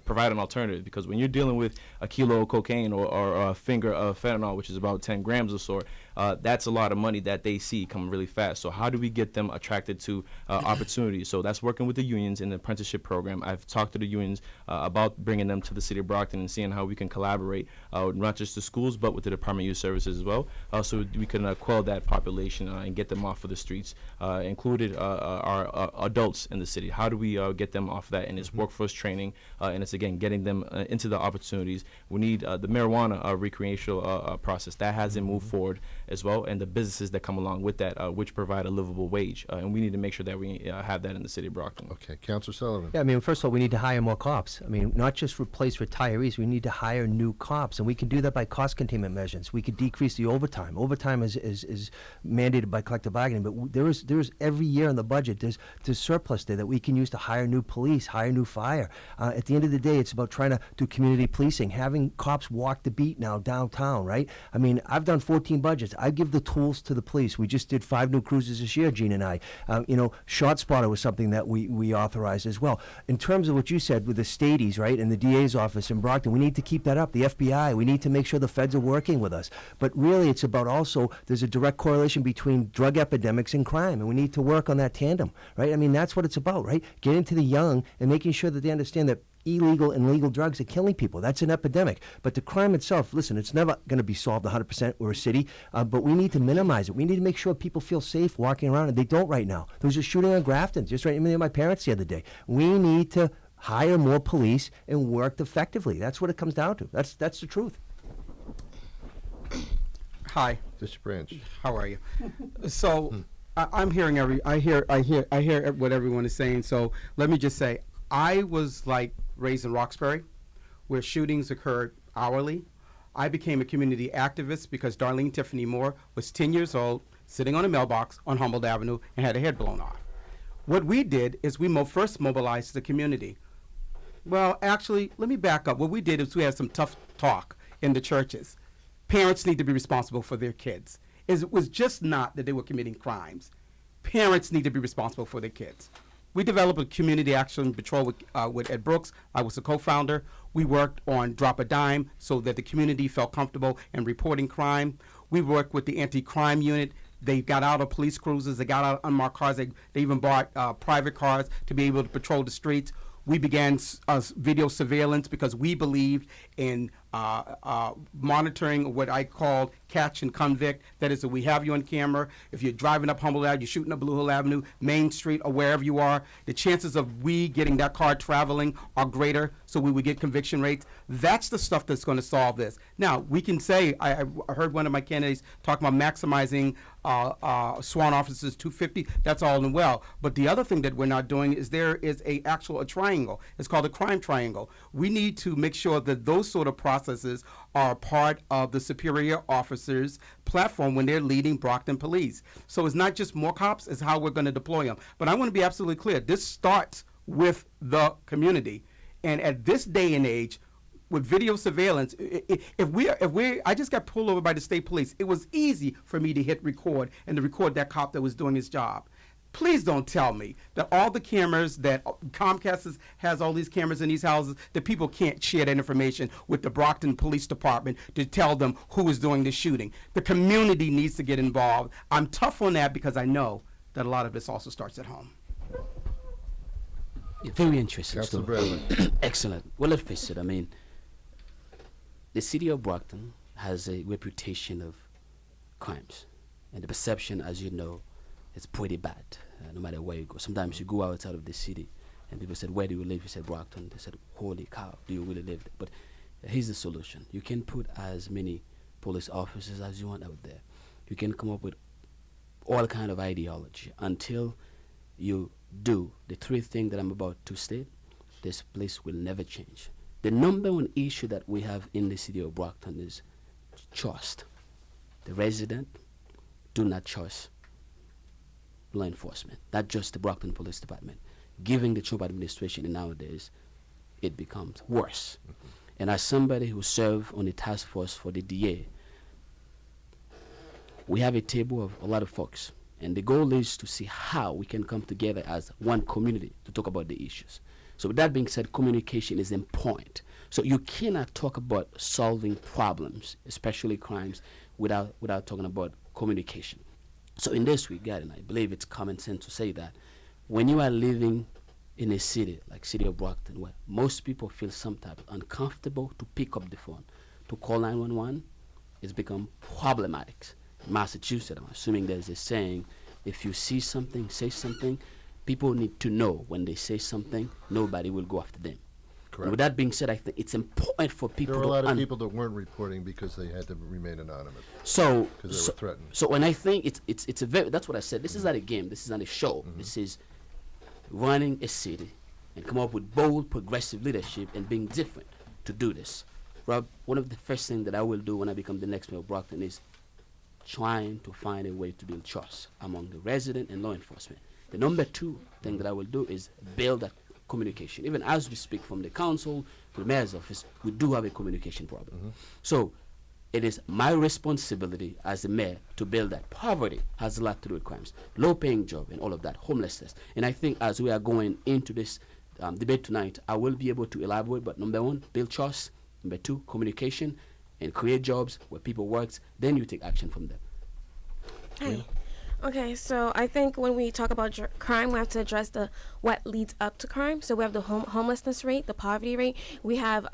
provide an alternative, because when you're dealing with a kilo of cocaine or a finger of fentanyl, which is about 10 grams or so, that's a lot of money that they see coming really fast. So how do we get them attracted to opportunities? So that's working with the unions in the apprenticeship program. I've talked to the unions about bringing them to the city of Brockton and seeing how we can collaborate, not just the schools, but with the Department of Youth Services as well, so we can quell that population and get them off of the streets, included our adults in the city. How do we get them off of that? And it's workforce training, and it's, again, getting them into the opportunities. We need the marijuana recreational process. That hasn't moved forward as well, and the businesses that come along with that, which provide a livable wage. And we need to make sure that we have that in the city of Brockton. Okay, Councilor Sullivan. Yeah, I mean, first of all, we need to hire more cops. I mean, not just replace retirees. We need to hire new cops, and we can do that by cost containment measures. We could decrease the overtime. Overtime is mandated by collective bargaining, but there is every year in the budget, there's surplus there that we can use to hire new police, hire new fire. At the end of the day, it's about trying to do community policing, having cops walk the beat now downtown, right? I mean, I've done 14 budgets. I give the tools to the police. We just did 5 new cruises this year, Gene and I. Shot spotter was something that we authorized as well. In terms of what you said with the Stadies, right, and the DA's office in Brockton, we need to keep that up. The FBI, we need to make sure the feds are working with us. But really, it's about also, there's a direct correlation between drug epidemics and crime, and we need to work on that tandem, right? I mean, that's what it's about, right? Getting to the young and making sure that they understand that illegal and legal drugs are killing people. That's an epidemic. But the crime itself, listen, it's never going to be solved 100%. We're a city, but we need to minimize it. We need to make sure people feel safe walking around, and they don't right now. There was a shooting on Grafton, just right near my parents the other day. We need to hire more police and work effectively. That's what it comes down to. That's the truth. Hi, Mr. Branch. how are you? So I'm hearing I hear what everyone is saying. So let me just say, I was raised in Roxbury, where shootings occurred hourly. I became a community activist because Darlene Tiffany Moore was 10 years old, sitting on a mailbox on Humboldt Avenue and had her head blown off. What we did is we first mobilized the community. Well, actually, let me back up. What we did is we had some tough talk in the churches. Parents need to be responsible for their kids. It was just not that they were committing crimes. Parents need to be responsible for their kids. We developed a community action patrol with Ed Brooks. I was a co-founder. We worked on Drop a Dime so that the community felt comfortable in reporting crime. We worked with the anti-crime unit. They got out of police cruisers. They got out of unmarked cars. They even bought private cars to be able to patrol the streets. We began video surveillance because we believed in monitoring what I call catch and convict. That is, that we have you on camera. If you're driving up Humboldt Avenue, you're shooting up Blue Hill Avenue, Main Street, or wherever you are, the chances of we getting that car traveling are greater, so we would get conviction rates. That's the stuff that's going to solve this. Now, we can say, I heard one of my candidates talk about maximizing SWAN officers 250. That's all and well. But the other thing that we're not doing is there is a triangle. It's called a crime triangle. We need to make sure that those sort of processes are part of the superior officers' platform when they're leading Brockton Police. So it's not just more cops, it's how we're going to deploy them. But I want to be absolutely clear. This starts with the community. And at this day and age, with video surveillance, I just got pulled over by the state police. It was easy for me to hit record and to record that cop that was doing his job. Please don't tell me that all the cameras that Comcast has all these cameras in these houses, that people can't share that information with the Brockton Police Department to tell them who is doing the shooting. The community needs to get involved. I'm tough on that because I know that a lot of this also starts at home. Yeah, very interesting Councilor story. Bradley. Excellent. Well, let's face it. I mean, the city of Brockton has a reputation of crimes, and the perception, as you know, is pretty bad. No matter where you go, sometimes you go outside of the city, and people said, "Where do you live?" You said, "Brockton." They said, "Holy cow, do you really live there?" But here's the solution: you can put as many police officers as you want out there. You can come up with all kind of ideology until you do the three things that I'm about to state. This place will never change. The number one issue that we have in the city of Brockton is trust. The resident do not trust law enforcement, not just the Brockton Police Department. Giving the Trump administration nowadays, it becomes worse. And as somebody who served on the task force for the DA, we have a table of a lot of folks, and the goal is to see how we can come together as one community to talk about the issues. So with that being said, communication is important. So you cannot talk about solving problems, especially crimes, without talking about communication. So in this regard, and I believe it's common sense to say that, when you are living in a city like city of Brockton, where most people feel some type of uncomfortable to pick up the phone, to call 911, it's become problematic. In Massachusetts, I'm assuming there's a saying, if you see something, say something. People need to know when they say something, nobody will go after them. Correct. And with that being said, I think it's important for people There were a to lot of people that weren't reporting because they had to remain anonymous So, because they were threatened. so when I think it's a very, that's what I said. This is not a game. This is not a show. This is running a city and come up with bold, progressive leadership and being different to do this. Rob, one of the first things that I will do when I become the next mayor of Brockton is trying to find a way to build trust among the resident and law enforcement. The number two thing that I will do is build that communication. Even as we speak from the council to the mayor's office, we do have a communication problem. So it is my responsibility as the mayor to build that. Poverty has a lot to do with crimes, low-paying job and all of that, homelessness. And I think as we are going into this debate tonight, I will be able to elaborate, but number one, build trust. Number two, communication and create jobs where people work. Then you take action from there. Hey. Okay, so I think when we talk about crime, we have to address what leads up to crime. So we have the homelessness rate, the poverty rate. We have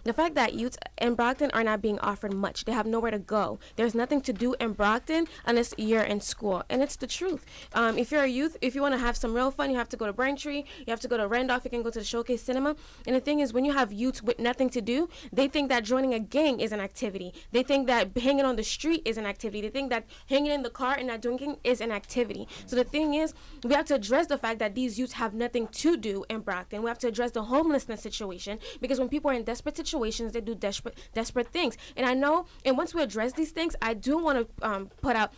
the fact that youths in Brockton are not being offered much. They have nowhere to go. There's nothing to do in Brockton unless you're in school, and it's the truth. If you're a youth, if you want to have some real fun, you have to go to Braintree. You have to go to Randolph. You can go to the Showcase Cinema. And the thing is, when you have youths with nothing to do, they think that joining a gang is an activity. They think that hanging on the street is an activity. They think that hanging in the car and not doing anything is an activity. So the thing is, we have to address the fact that these youths have nothing to do in Brockton. We have to address the homelessness situation, because when people are in desperate situations, they do desperate things. And I know, and once we address these things, I do want to put out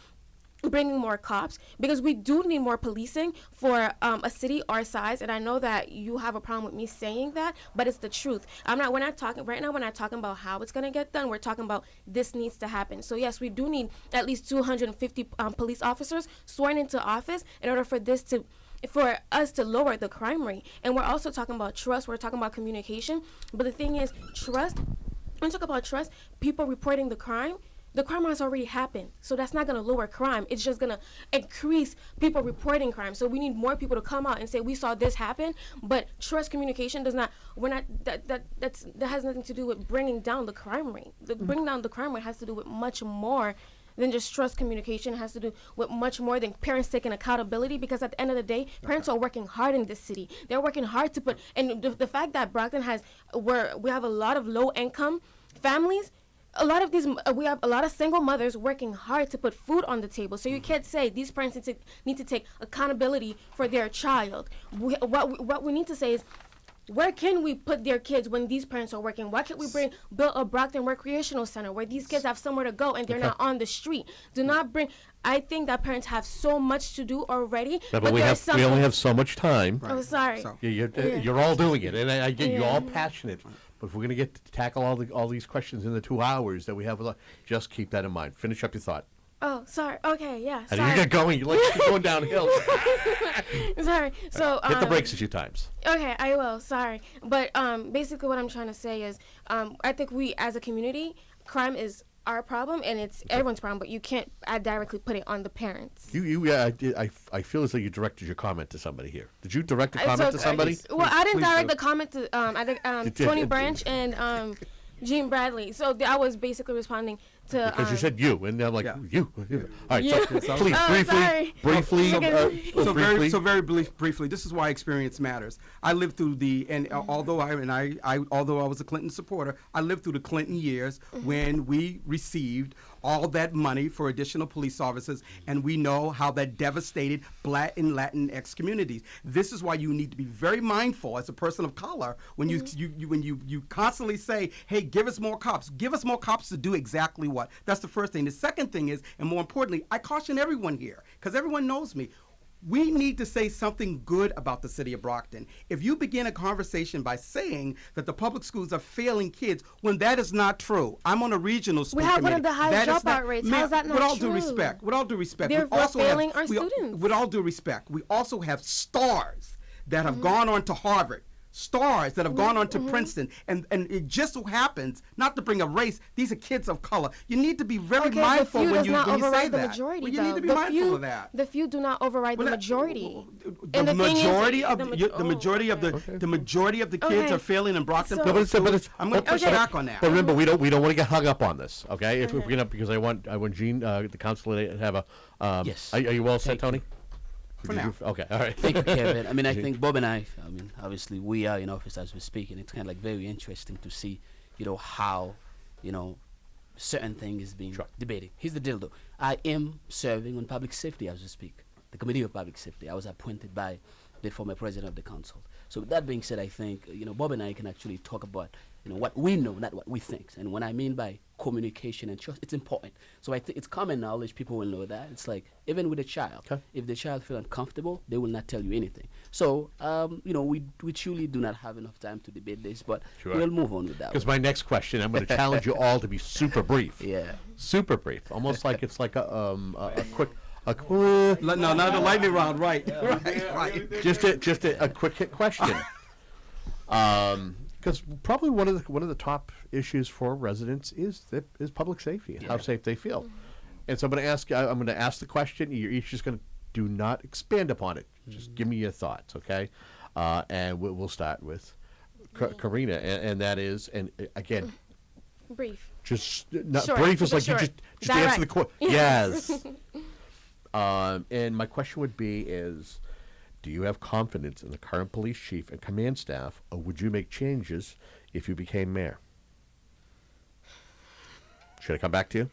bringing more cops, because we do need more policing for a city our size. And I know that you have a problem with me saying that, but it's the truth. We're not talking right now. We're not talking about how it's going to get done. We're talking about this needs to happen. So yes, we do need at least 250 police officers sworn into office in order for us to lower the crime rate. And we're also talking about trust. We're talking about communication. But the thing is, trust, when we talk about trust, people reporting the crime, the crime has already happened. So that's not going to lower crime. It's just going to increase people reporting crime. So we need more people to come out and say, we saw this happen. But trust communication does not, that has nothing to do with bringing down the crime rate. Bringing down the crime rate has to do with much more than just trust communication. It has to do with much more than parents taking accountability, because at the end of the day, parents are working hard in this city. They're working hard to put, and the fact that Brockton we have a lot of low income families, we have a lot of single mothers working hard to put food on the table. So you can't say these parents need to take accountability for their child. What we need to say is, where can we put their kids when these parents are working? Why can't we build a Brockton recreational center where these kids have somewhere to go and they're not on the street? I think that parents have so much to do already. Yeah, but we only have so much time. Right. Oh, sorry. So- You're all doing it, and I get you're all Yeah. passionate. But if we're going to get to tackle all these questions in the 2 hours that we have, just keep that in mind. Finish up your thought. Oh, sorry. Okay, yeah. And Sorry. you get going. You're like keep going downhill. Sorry. So Hit the brakes a few times. Okay, I will. Sorry, but basically, what I'm trying to say is, I think we, as a community, crime is our problem and it's everyone's problem, but you can't directly put it on the parents. I feel as though you directed your comment to somebody here. Did you direct a comment to somebody? Well, I didn't Please direct do. the comment to I think Tony Branch and Jean Bradley. So I was basically responding to Because you said you, and I'm like, Yeah. you. All right, Yeah. so please, Oh, sorry. briefly, Okay. So very briefly, this is why experience matters. I lived through although I was a Clinton supporter, I lived through the Clinton years when we received all that money for additional police officers, and we know how that devastated Black and Latinx communities. This is why you need to be very mindful as a person of color when you constantly say, "Hey, give us more cops to do exactly what." That's the first thing. The second thing is, and more importantly, I caution everyone here because everyone knows me. We need to say something good about the city of Brockton. If you begin a conversation by saying that the public schools are failing kids, when that is not true. I'm on a regional school We have one of committee. the highest That is dropout rates. How is that not with all true? due respect, They're we also failing have, our students. With all due respect, we also have stars that have gone on to Harvard. Stars that have gone on to Princeton, and it just so happens, not to bring a race, these are kids of color. You need to be very mindful when you say override the that. majority, Well, you though. need to be The mindful few, of that. The few do not override the Well, majority. The And the thing is, majority of the the ma- majority of the Okay. the majority of the kids Okay. are failing in Brockton. So- public But it's- schools. I'm going to push okay. back on that. But remember, we don't want to get hung up on this, okay? If we're gonna, because I want Jean, the councilor, to have a. Yes. Are you all set, Thank you. Tony? For now. Okay. All right. Thank you, Kevin. I mean, I think Bob and I mean, obviously we are in office as we speak, and it's kind of like very interesting to see, how, certain thing is being Sure. debated. Here's the deal, though. I am serving on public safety as we speak, the Committee of Public Safety. I was appointed by the former president of the council. So with that being said, I think, Bob and I can actually talk about, what we know, not what we think. And what I mean by communication and trust, it's important. So I think it's common knowledge. People will know that. It's like, even with a child, Okay. if the child feel uncomfortable, they will not tell you anything. So, we truly do not have enough time to debate this, but Sure. we'll move on with that Because one. my next question, I'm going to challenge you all to be super brief. Yeah. Super brief. Almost like it's like a quick. No, not the lightning round, right? Right. Just a quick hit question. Because probably one of the top issues for residents is public safety and how safe they feel. And so I'm going to ask the question. You're each just going to do not expand upon it. Just give me your thoughts, okay? And we'll start with Carina, and that is, and again, Brief. just not Short, brief is keep it like you short. just answer the Direct. question. Yes. And my question would be is, do you have confidence in the current police chief and command staff, or would you make changes if you became mayor? Should I come back to you?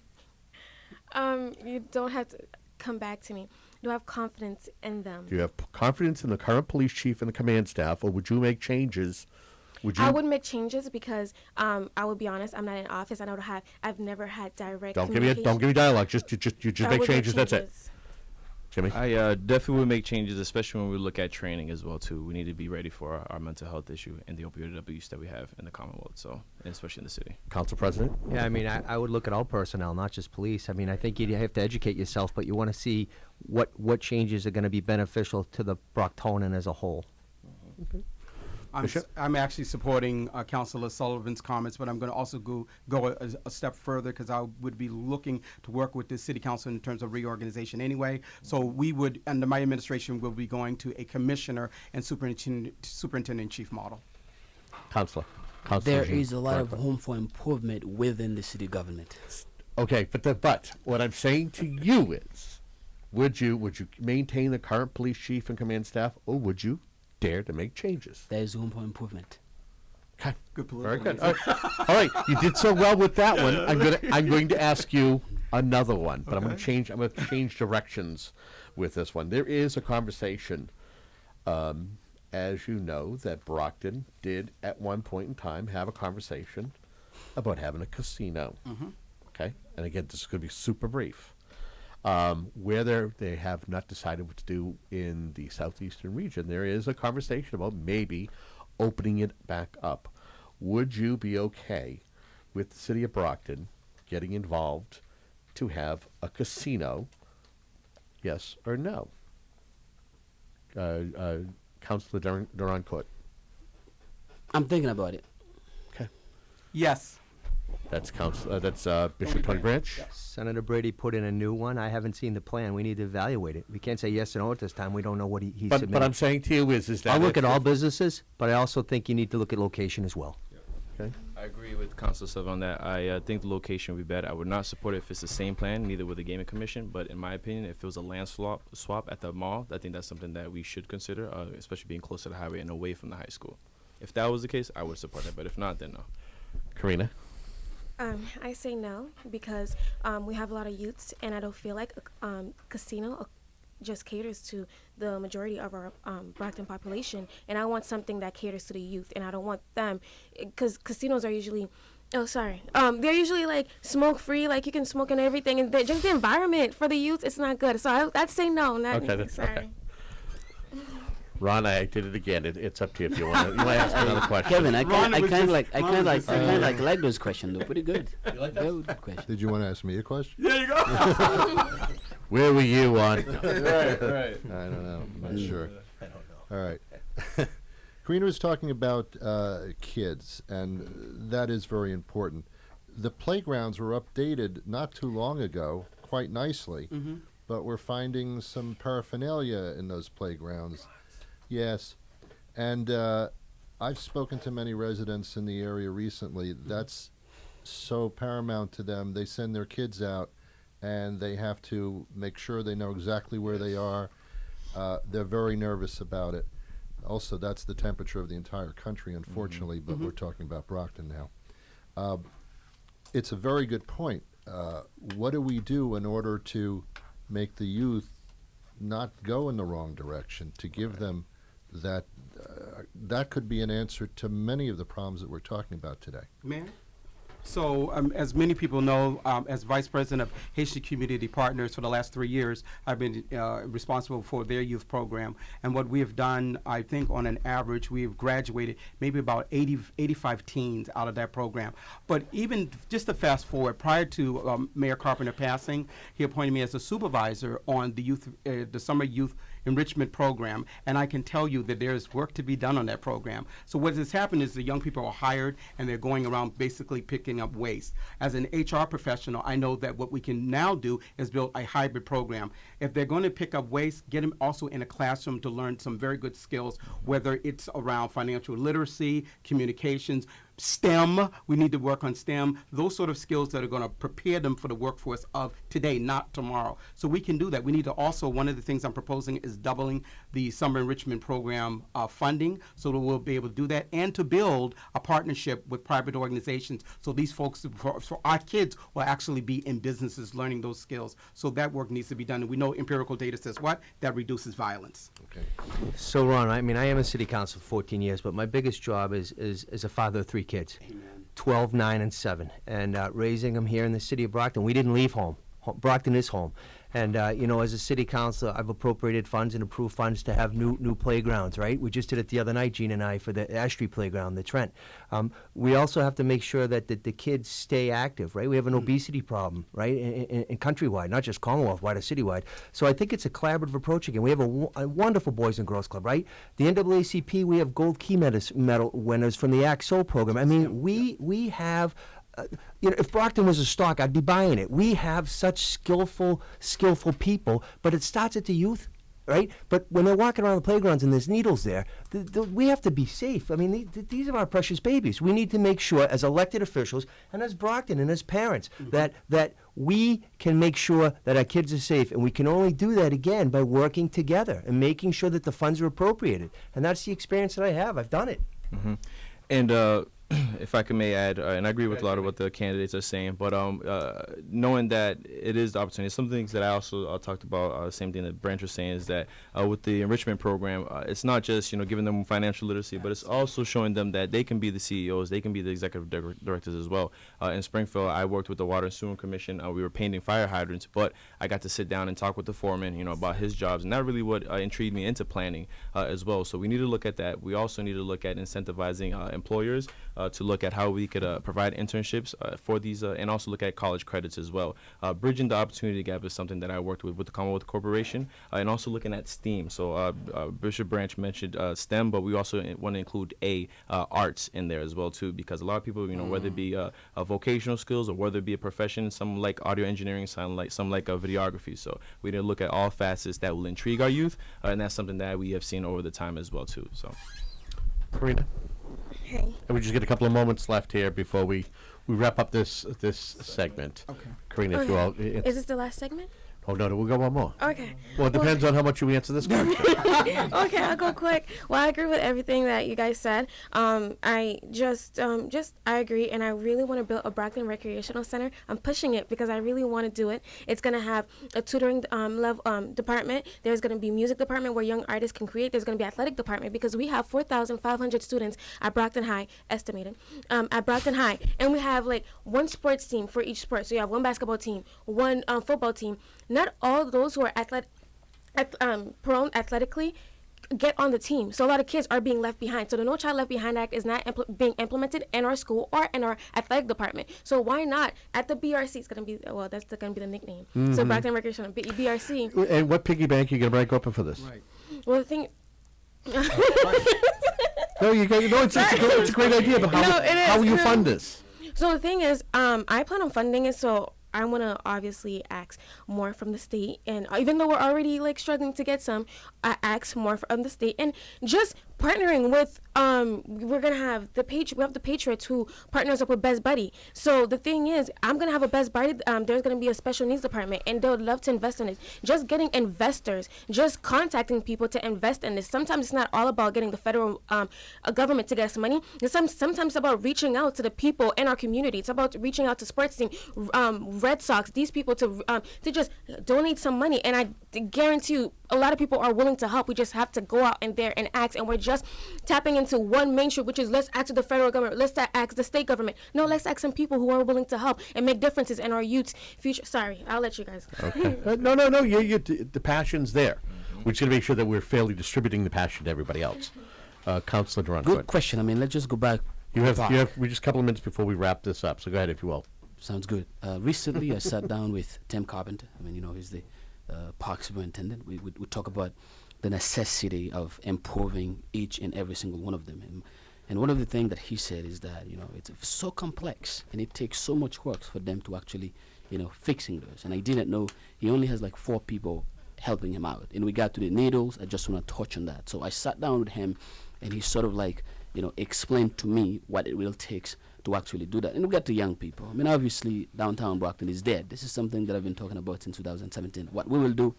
You don't have to come back to me. Do I have confidence in them? Do you have confidence in the current police chief and the command staff, or would you make changes? Would you? I would make changes because I would be honest. I'm not in office. I've never had direct. Don't give me dialogue. Just I make would changes. That's it. changes. Jimmy. I definitely would make changes, especially when we look at training as well too. We need to be ready for our mental health issue and the opioid abuse that we have in the Commonwealth, so and especially in the city. Council President. Yeah, I mean, I would look at all personnel, not just police. I mean, I think you have to educate yourself, but you want to see what changes are going to be beneficial to the Brocktonan as a whole. Bishop? I'm actually supporting Councilor Sullivan's comments, but I'm going to also go a step further because I would be looking to work with the city council in terms of reorganization anyway. So we would, under my administration, will be going to a commissioner and superintendent chief model. Councilor. There is a lot of room for improvement within the city government. Okay, but what I'm saying to you is, would you maintain the current police chief and command staff, or would you dare to make changes? There is room for improvement. Okay, Good very political good. All right, you did so well with that one. I'm going to ask you another one, but I'm going to change directions with this one. There is a conversation, as you know, that Brockton did at one point in time have a conversation about having a casino. Okay, and again, this is going to be super brief. Where they have not decided what to do in the southeastern region, there is a conversation about maybe opening it back up. Would you be okay with the city of Brockton getting involved to have a casino? Yes or no? Councilor Derenoncourt. I'm thinking about it. Okay, Yes. that's Bishop Tony Branch. Senator Brady put in a new one. I haven't seen the plan. We need to evaluate it. We can't say yes or no at this time. We don't know what he submitted. But I'm saying to you is that I look at all businesses, but I also think you need to look at location as well. Okay. I agree with Councilor Sullivan on that. I think the location would be better. I would not support it if it's the same plan, neither would the Gaming Commission. But in my opinion, if it was a land swap at the mall, I think that's something that we should consider, especially being close to the highway and away from the high school. If that was the case, I would support it. But if not, then no. Karina. I say no because we have a lot of youths, and I don't feel like a casino just caters to the majority of our Brockton population. And I want something that caters to the youth, and I don't want them, because casinos are usually, they're usually like smoke free, like you can smoke and everything, and just the environment for the youth, it's not good. So I'd say no. Not sorry. Okay. Ron, I did it again. It's up to you if you want to ask another question. Kevin, I Ron kind was of just- like those questions though. Pretty good. You like Very good question. Did you want to ask me a question? There you go. Where were you on? Right. I don't know. I'm not sure. I don't know. All right. Karina was talking about kids, and that is very important. The playgrounds were updated not too long ago, quite nicely, but we're finding some paraphernalia in those playgrounds. Yes, and I've spoken to many residents in the area recently. That's so paramount to them. They send their kids out, and they have to make sure they know exactly where they are. They're very nervous about it. Also, that's the temperature of the entire country, unfortunately, but we're talking about Brockton now. It's a very good point. What do we do in order to make the youth not go in the wrong direction, to give them that could be an answer to many of the problems that we're talking about today. Man. So, as many people know, as Vice President of Haitian Community Partners for the last 3 years, I've been responsible for their youth program. And what we have done, I think on an average, we have graduated maybe about 85 teens out of that program. But even just to fast forward, prior to Mayor Carpenter passing, he appointed me as a supervisor on the summer youth enrichment program, and I can tell you that there's work to be done on that program. So what has happened is the young people are hired, and they're going around basically picking up waste. As an HR professional, I know that what we can now do is build a hybrid program. If they're going to pick up waste, get them also in a classroom to learn some very good skills, whether it's around financial literacy, communications, STEM, we need to work on STEM, those sort of skills that are going to prepare them for the workforce of today, not tomorrow. So we can do that. We need to also, one of the things I'm proposing is doubling the summer enrichment program funding so that we'll be able to do that, and to build a partnership with private organizations so these folks, for our kids, will actually be in businesses learning those skills. So that work needs to be done. And we know empirical data says what? That reduces violence. Okay. So, Ron, I mean, I am in city council for 14 years, but my biggest job is a father of 3 kids. Amen. 12, 9, and 7, and raising them here in the city of Brockton. We didn't leave home. Brockton is home. And, as a city council, I've appropriated funds and approved funds to have new playgrounds, right? We just did it the other night, Gene and I, for the Ash Street Playground, the Trent. We also have to make sure that the kids stay active, right? We have an obesity problem, right, in countrywide, not just Commonwealth-wide or citywide. So I think it's a collaborative approach again. We have a wonderful Boys and Girls Club, right? The NAACP, we have gold key medal winners from the Act Soul program. I mean, we have... if Brockton was a stock, I'd be buying it. We have such skillful people, but it starts at the youth, right? But when they're walking around the playgrounds and there's needles there, we have to be safe. I mean, these are our precious babies. We need to make sure, as elected officials and as Brockton and as parents, that we can make sure that our kids are safe, and we can only do that again by working together and making sure that the funds are appropriated. And that's the experience that I have. I've done it. Mm-hmm. And if I may add, and I agree with a lot of what the candidates are saying, but knowing that it is the opportunity, some things that I also talked about, same thing that Branch was saying, is that with the enrichment program, it's not just giving them financial literacy, but it's also showing them that they can be the CEOs, they can be the executive directors as well. In Springfield, I worked with the Water and Sewer Commission. We were painting fire hydrants, but I got to sit down and talk with the foreman, about his jobs, and that really what intrigued me into planning as well. So we need to look at that. We also need to look at incentivizing employers to look at how we could provide internships for these and also look at college credits as well. Bridging the opportunity gap is something that I worked with the Commonwealth Corporation, and also looking at STEAM. So Bishop Branch mentioned STEM, but we also want to include arts in there as well too, because a lot of people, whether it be vocational skills or whether it be a profession, some like audio engineering, some like videography. So we need to look at all facets that will intrigue our youth, and that's something that we have seen over the time as well too. So, Carina? Hey. And we just get a couple of moments left here before we wrap up this segment. Okay. Karina, if you all... Is this the last segment? Oh, no, we'll go one more. Okay. Well, it depends on how much you answer this question. Okay, I'll go quick. Well, I agree with everything that you guys said. I agree, and I really want to build a Brockton Recreational Center. I'm pushing it because I really want to do it. It's going to have a tutoring department. There's going to be music department where young artists can create. There's going to be athletic department because we have 4,500 students at Brockton High, estimated, at Brockton High. And we have like one sports team for each sport. So you have one basketball team, one football team. Not all those who are prone athletically get on the team. So a lot of kids are being left behind. So the No Child Left Behind Act is not being implemented in our school or in our athletic department. So why not at the BRC? It's going to be, well, that's going to be the nickname. Mm-hmm. So Brockton Recreational BRC. And what piggy bank are you going to break open for this? Right. Well, the thing... No, it's a great idea, but how will you fund this? So the thing is, I plan on funding it, so I want to obviously ask more from the state, and even though we're already like struggling to get some, I ask more from the state, and just partnering with we're gonna have we have the Patriots who partners up with Best Buddy. So the thing is, I'm gonna have a Best Buddy. There's gonna be a special needs department, and they would love to invest in it. Just getting investors, just contacting people to invest in this. Sometimes it's not all about getting the federal government to get us money. Sometimes it's about reaching out to the people in our community. It's about reaching out to sports team, Red Sox, these people to just donate some money. And I guarantee you, a lot of people are willing to help. We just have to go out in there and ask, and we're just tapping into one main street, which is let's ask the federal government, let's ask the state government. No, let's ask some people who are willing to help and make differences in our youth's future. Sorry, I'll let you guys go. Okay. No. The passion's there. We're just going to make sure that we're fairly distributing the passion to everybody else. Councilor Derenoncourt. Good question. I mean, let's just go back. We just a couple of minutes before we wrap this up, so go ahead if you will. Sounds good. Recently, I sat down with Tim Carpenter. I mean, he's the park superintendent. We talk about the necessity of improving each and every single one of them. And one of the things that he said is that, it's so complex and it takes so much work for them to actually, fixing those. And I didn't know he only has like 4 people helping him out. And we got to the needles. I just want to touch on that. So I sat down with him and he sort of like, explained to me what it will take to actually do that. And we got to young people. I mean, obviously, downtown Brockton is dead. This is something that I've been talking about since 2017. What we will do,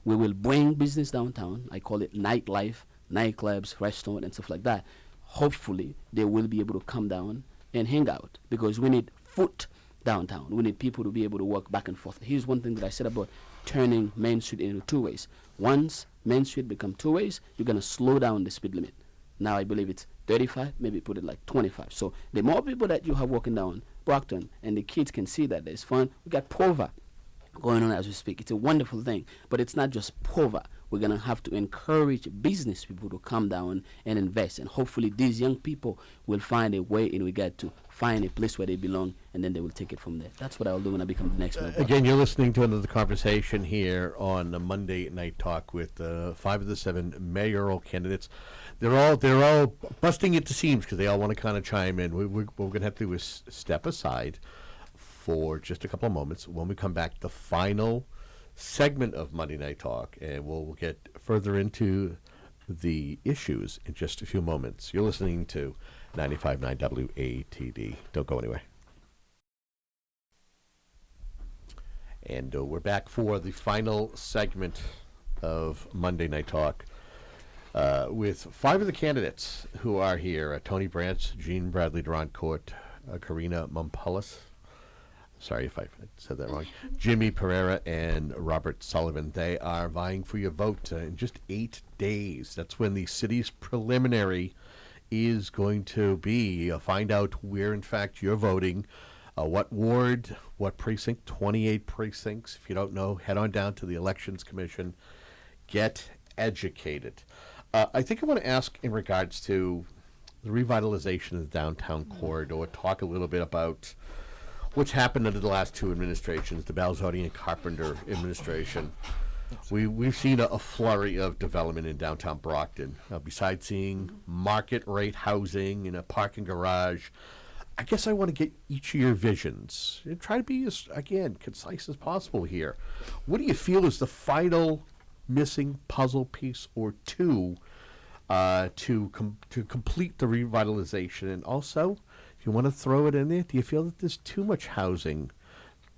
we will bring business downtown. I call it nightlife, nightclubs, restaurants, and stuff like that. Hopefully, they will be able to come down and hang out because we need foot downtown. We need people to be able to walk back and forth. Here's one thing that I said about turning Main Street into 2 ways. Once Main Street become 2 ways, you're going to slow down the speed limit. Now I believe it's 35, maybe put it like 25. So the more people that you have walking down Brockton and the kids can see that there's fun, we got Prova. going on as we speak. It's a wonderful thing, but it's not just POVA. We're going to have to encourage business people to come down and invest, and hopefully these young people will find a way in regard to find a place where they belong, and then they will take it from there. That's what I'll do when I become the next mayor. Again, you're listening to another conversation here on the Monday Night Talk with 5 of the 7 mayoral candidates. They're all busting at the seams because they all want to kind of chime in. We're going to have to do is step aside for just a couple of moments. When we come back, the final segment of Monday Night Talk, and we'll get further into the issues in just a few moments. You're listening to 95.9 WATD. Don't go anywhere. And we're back for the final segment of Monday Night Talk with 5 of the candidates who are here. Tony Branch, Bradley Derenoncourt, Carina Mompelas. Sorry if I said that wrong. Jimmy Pereira and Robert Sullivan. They are vying for your vote in just 8 days. That's when the city's preliminary is going to be. Find out where, in fact, you're voting, what ward, what precinct, 28 precincts. If you don't know, head on down to the Elections Commission. Get educated. I think I want to ask in regards to the revitalization of the downtown corridor, talk a little bit about what's happened under the last 2 administrations, the Balzotti and Carpenter administration. We've seen a flurry of development in downtown Brockton. Besides seeing market rate housing and a parking garage, I guess I want to get each of your visions and try to be as, again, concise as possible here. What do you feel is the final missing puzzle piece or two to complete the revitalization? And also, if you want to throw it in there, do you feel that there's too much housing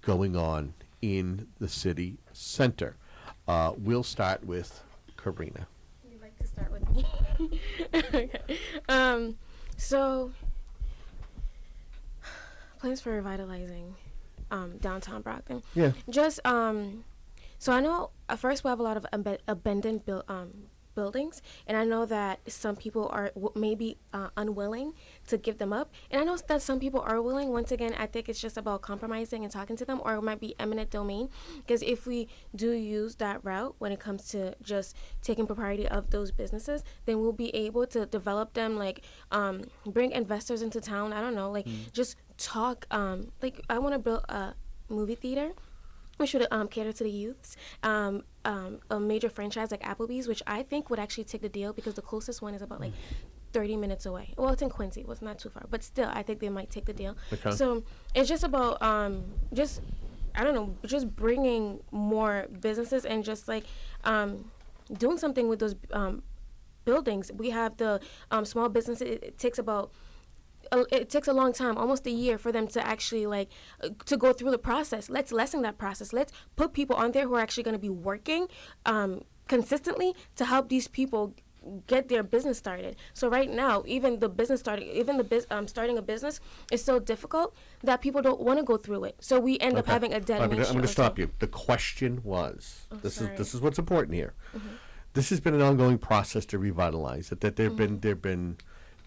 going on in the city center? We'll start with Carina. You'd like to start with me? Okay. So, plans for revitalizing downtown Brockton. Yeah. Just so I know at first we have a lot of abandoned buildings, and I know that some people are maybe unwilling to give them up, and I know that some people are willing. Once again, I think it's just about compromising and talking to them, or it might be eminent domain, because if we do use that route when it comes to just taking propriety of those businesses, then we'll be able to develop them, like bring investors into town. I don't know, like just talk. Like I want to build a movie theater. We should cater to the youths. A major franchise like Applebee's, which I think would actually take the deal because the closest one is about like 30 minutes away. Well, it's in Quincy. Well, it's not too far, but still, I think they might take the deal. Okay. So it's just about just I don't know, just bringing more businesses and just like doing something with those buildings. We have the small businesses. It takes about it takes a long time, almost a year, for them to actually like to go through the process. Let's lessen that process. Let's put people on there who are actually going to be working consistently to help these people get their business started. So right now, even the starting a business is so difficult that people don't want to go through it. So we end up having a dead I'm end. going to stop you. The question was, this sorry. is what's important here. This has been an ongoing process to revitalize it. That there've been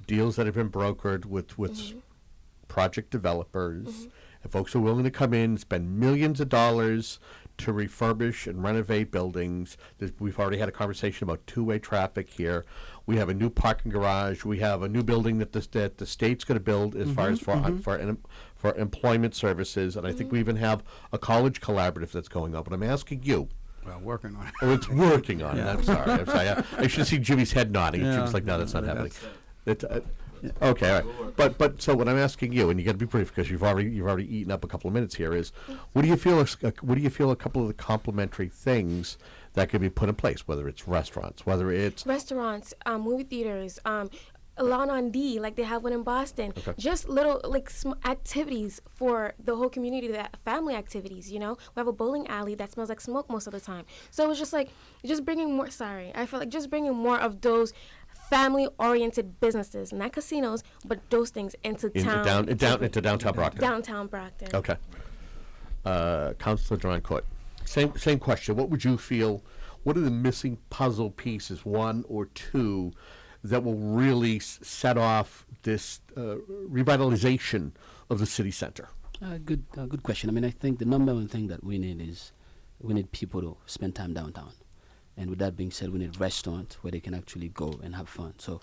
deals that have been brokered with project developers and folks who are willing to come in, spend millions of dollars to refurbish and renovate buildings. We've already had a conversation about two-way traffic here. We have a new parking garage. We have a new building that the state's going to build as far as for employment services, and I think we even have a college collaborative that's going on. But I'm asking you. Well, working on it. Oh, it's working on it. I'm sorry. I should see Jimmy's head nodding. Yeah. Jimmy's like, no, that's not happening. Okay, all right. But so what I'm asking you, and you got to be brief because you've already eaten up a couple of minutes here, is what do you feel a couple of the complementary things that could be put in place, whether it's restaurants, movie theaters, Lawn on D, like they have one in Boston. Okay. Just little like activities for the whole community, that family activities, you know. We have a bowling alley that smells like smoke most of the time. So it's just like bringing more. I feel like just bringing more of those family-oriented businesses, not casinos, but those things into town. Into downtown Brockton. Downtown Brockton. Okay. Councilor Derenoncourt, same question. What would you feel? What are the missing puzzle pieces, one or two, that will really set off this revitalization of the city center? Good question. I mean, I think the number one thing that we need is we need people to spend time downtown. And with that being said, we need restaurants where they can actually go and have fun. So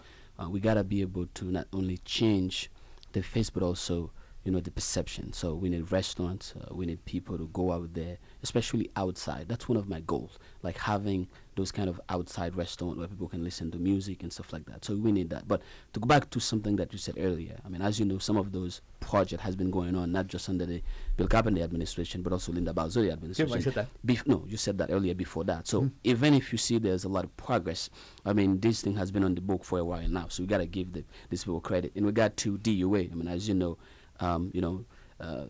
we gotta be able to not only change the face, but also, you know, the perception. So we need restaurants. We need people to go out there, especially outside. That's one of my goals, like having those kind of outside restaurants where people can listen to music and stuff like that. So we need that. But to go back to something that you said earlier, I mean, as you know, some of those projects has been going on, not just under the Bill Carpenter administration, but also Linda Balzoni administration. I said that. No, you said that earlier before that. So even if you see there's a lot of progress, I mean, this thing has been on the book for a while now. So we got to give these people credit. In regard to DUA, I mean, as you know,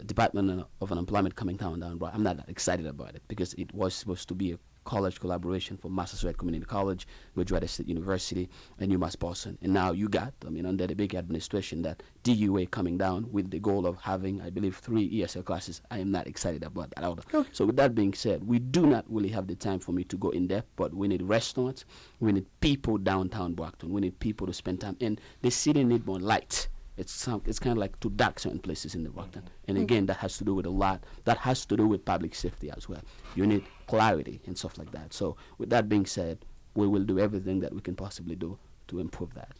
Department of Unemployment coming down, I'm not that excited about it because it was supposed to be a college collaboration for Massachusetts Community College, Georgia State University, and UMass Boston. And now you got, I mean, under the big administration, that DUA coming down with the goal of having, I believe, 3 ESL classes. I am not excited about that at all. Okay. So with that being said, we do not really have the time for me to go in depth, but we need restaurants, we need people downtown Brockton, we need people to spend time, and the city need more light. It's kind of like to dark certain places in the Brockton. And again, that has to do with a lot. That has to do with public safety as well. You need clarity and stuff like that. So with that being said, we will do everything that we can possibly do to improve that.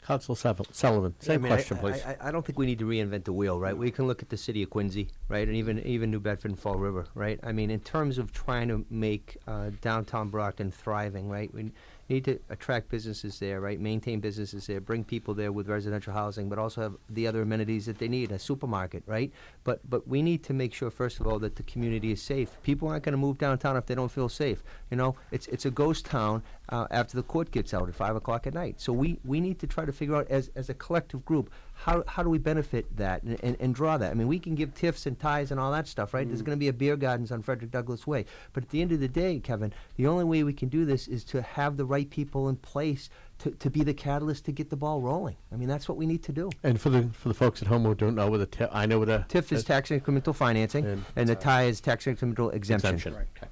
Council Sullivan, same question, please. I don't think we need to reinvent the wheel, right? We can look at the city of Quincy, right, and even New Bedford and Fall River, right? I mean, in terms of trying to make downtown Brockton thriving, right? We need to attract businesses there, right? Maintain businesses there, bring people there with residential housing, but also have the other amenities that they need, a supermarket, right? But we need to make sure, first of all, that the community is safe. People aren't going to move downtown if they don't feel safe. You know, it's a ghost town after the court gets out at 5 o'clock at night. So we need to try to figure out as a collective group, how do we benefit that and draw that? I mean, we can give tiffs and ties and all that stuff, right? There's going to be a beer gardens on Frederick Douglass Way. But at the end of the day, Kevin, the only way we can do this is to have the right people in place to be the catalyst to get the ball rolling. I mean, that's what we need to do. And for the folks at home who don't know what a TIF, I know what a TIF is tax incremental financing, and the tie is tax incremental exemption. Right. Okay.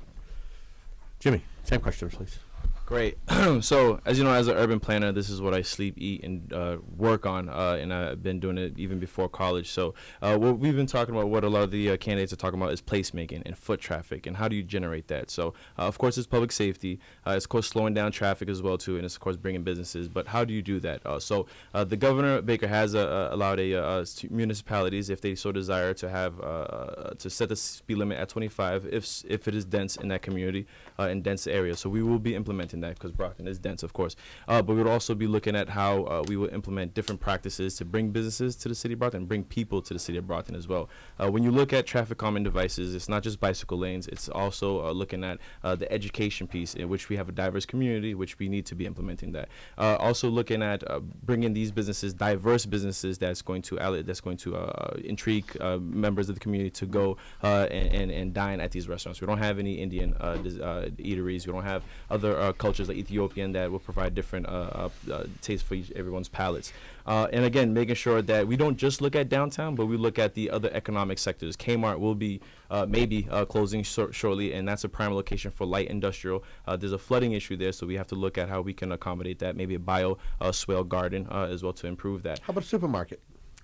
Jimmy, same question, please. Great. So, as you know, as an urban planner, this is what I sleep, eat, and work on, and I've been doing it even before college. So, what we've been talking about, what a lot of the candidates are talking about, is placemaking and foot traffic, and how do you generate that? So, of course, it's public safety. It's, of course, slowing down traffic as well, too, and it's, of course, bringing businesses. But how do you do that? So, the Governor Baker has allowed municipalities, if they so desire, to have to set the speed limit at 25 if it is dense in that community, in dense areas. So, we will be implementing that because Brockton is dense, of course. But we would also be looking at how we will implement different practices to bring businesses to the city of Brockton and bring people to the city of Brockton as well. When you look at traffic calming devices, it's not just bicycle lanes. It's also looking at the education piece, in which we have a diverse community, which we need to be implementing that. Also looking at bringing these businesses, diverse businesses, that's going to intrigue members of the community to go and dine at these restaurants. We don't have any Indian eateries. We don't have other cultures like Ethiopian that will provide different tastes for everyone's palates. And again, making sure that we don't just look at downtown, but we look at the other economic sectors. Kmart will be maybe closing shortly, and that's a prime location for light industrial. There's a flooding issue there, so we have to look at how we can accommodate that. Maybe a swale garden as well to improve that. How about a supermarket?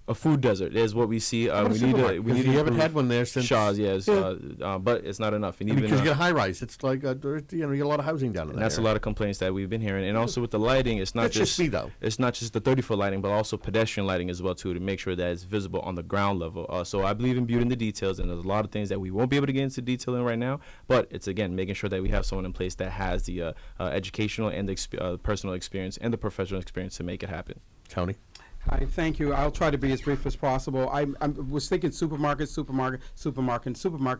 A food desert is what we see. We need you haven't had one there since Shaw's, yes, but it's not enough. And because you get high rise, it's like you get a lot of housing down there. And that's a lot of complaints that we've been hearing. And also with the lighting, it's not just me though. It's not just the 30-foot lighting, but also pedestrian lighting as well too, to make sure that it's visible on the ground level. So I believe in beauty in the details, and there's a lot of things that we won't be able to get into detail in right now. But it's again making sure that we have someone in place that has the educational and the personal experience and the professional experience to make it happen. Tony. Hi, thank you. I'll try to be as brief as possible. I was thinking supermarket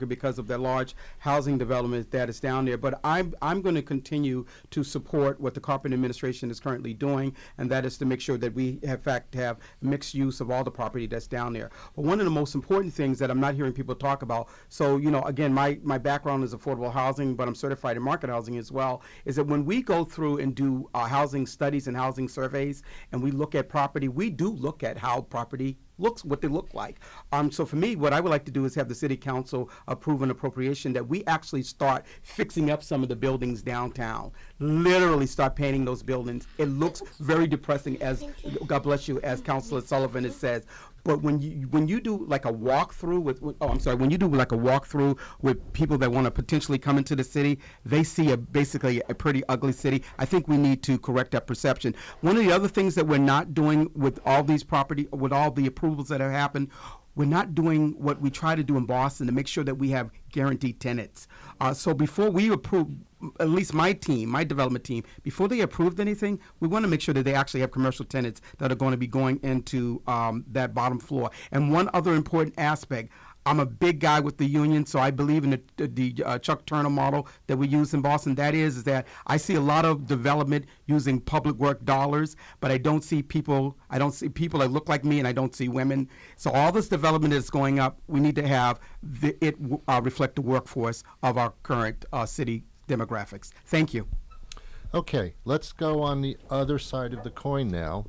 because of the large housing development that is down there. But I'm going to continue to support what the Carpenter administration is currently doing, and that is to make sure that we, in fact, have mixed use of all the property that's down there. But one of the most important things that I'm not hearing people talk about, so, you know, again, my background is affordable housing, but I'm certified in market housing as well, is that when we go through and do housing studies and housing surveys, and we look at property, we do look at how property looks, what they look like. So for me, what I would like to do is have the city council approve an appropriation that we actually start fixing up some of the buildings downtown. Literally start painting those buildings. It looks very depressing, as God bless you, as Councilor Sullivan has said. But when you do like a walkthrough when you do like a walkthrough with people that want to potentially come into the city, they see basically a pretty ugly city. I think we need to correct that perception. One of the other things that we're not doing with all these with all the approvals that have happened, we're not doing what we try to do in Boston to make sure that we have guaranteed tenants. So before we approve, at least my development team, before they approved anything, we want to make sure that they actually have commercial tenants that are going to be going into that bottom floor. And one other important aspect, I'm a big guy with the union, so I believe in the Chuck Turner model that we use in Boston. That is that I see a lot of development using public work dollars, but I don't see people that look like me, and I don't see women. So all this development that's going up, we need to have it reflect the workforce of our current city demographics. Thank you. Okay, let's go on the other side of the coin now.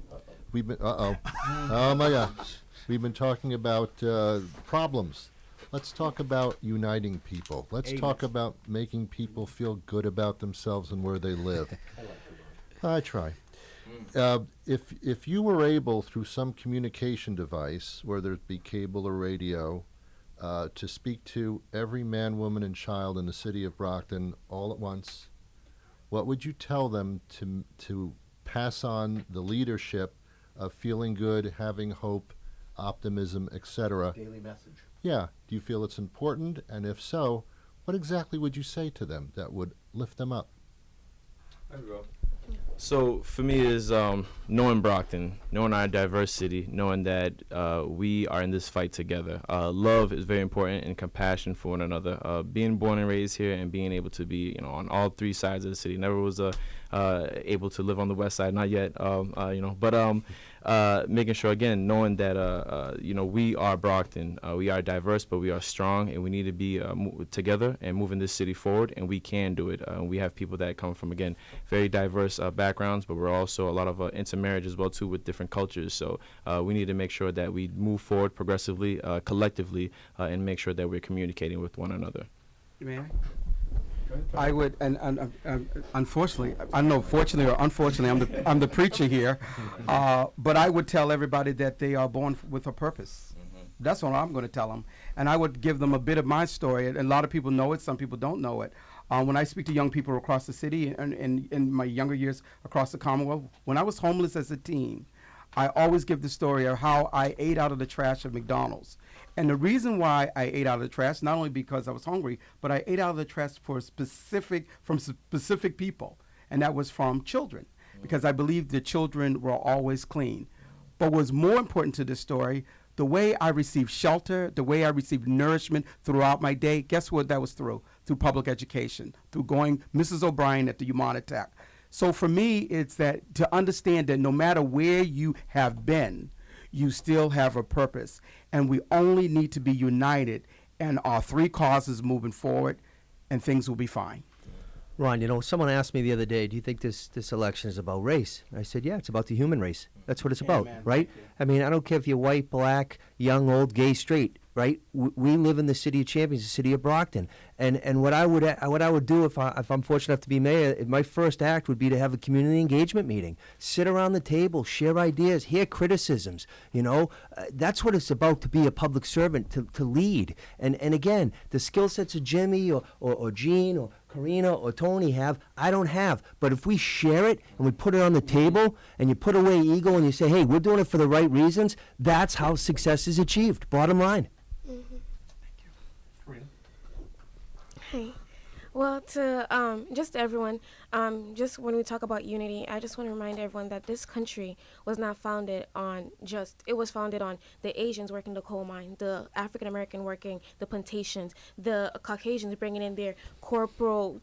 We've been, oh my gosh. We've been talking about problems. Let's talk about uniting people. Let's talk about making people feel good about themselves and where they live. I try. If you were able, through some communication device, whether it be cable or radio, to speak to every man, woman, and child in the city of Brockton all at once, what would you tell them to pass on the leadership of feeling good, having hope, optimism, etc.? Daily message. Yeah. Do you feel it's important? And if so, what exactly would you say to them that would lift them up? So for me is knowing Brockton, knowing our diverse city, knowing that we are in this fight together. Love is very important, and compassion for one another. Being born and raised here and being able to be, on all three sides of the city. Never was able to live on the west side, not yet. But making sure, again, knowing that we are Brockton. We are diverse, but we are strong, and we need to be together and moving this city forward. And we can do it. We have people that come from, again, very diverse backgrounds, but we're also a lot of intermarriage as well too with different cultures. So we need to make sure that we move forward progressively, collectively, and make sure that we're communicating with one another. May I? I would, and unfortunately, I don't know, fortunately or unfortunately, I'm the preacher here, but I would tell everybody that they are born with a purpose. That's what I'm going to tell them. And I would give them a bit of my story. And a lot of people know it, some people don't know it. When I speak to young people across the city and in my younger years across the Commonwealth, when I was homeless as a teen, I always give the story of how I ate out of the trash of McDonald's. And the reason why I ate out of the trash, not only because I was hungry, but I ate out of the trash from specific people, and that was from children, because I believed the children were always clean. But what's more important to this story, the way I received shelter, the way I received nourishment throughout my day, guess what that was through? Through public education, through going Mrs. O'Brien at the Humana Tech. So for me, it's that to understand that no matter where you have been, you still have a purpose. And we only need to be united in our three causes moving forward, and things will be fine. Ron, someone asked me the other day, do you think this election is about race? I said, yeah, it's about the human race. That's what it's about, right? I mean, I don't care if you're white, black, young, old, gay, straight, right? We live in the city of champions, the city of Brockton. And what I would do if I'm fortunate enough to be mayor, my first act would be to have a community engagement meeting. Sit around the table, share ideas, hear criticisms. That's what it's about, to be a public servant, to lead. And again, the skill sets of Jimmy or Gene or Carina or Tony have, I don't have. But if we share it and we put it on the table and you put away ego and you say, hey, we're doing it for the right reasons, that's how success is achieved. Bottom line. Hey, well, to just everyone, just when we talk about unity, I just want to remind everyone that this country was not founded on it was founded on the Asians working the coal mine, the African American working the plantations, the Caucasians bringing in their corporal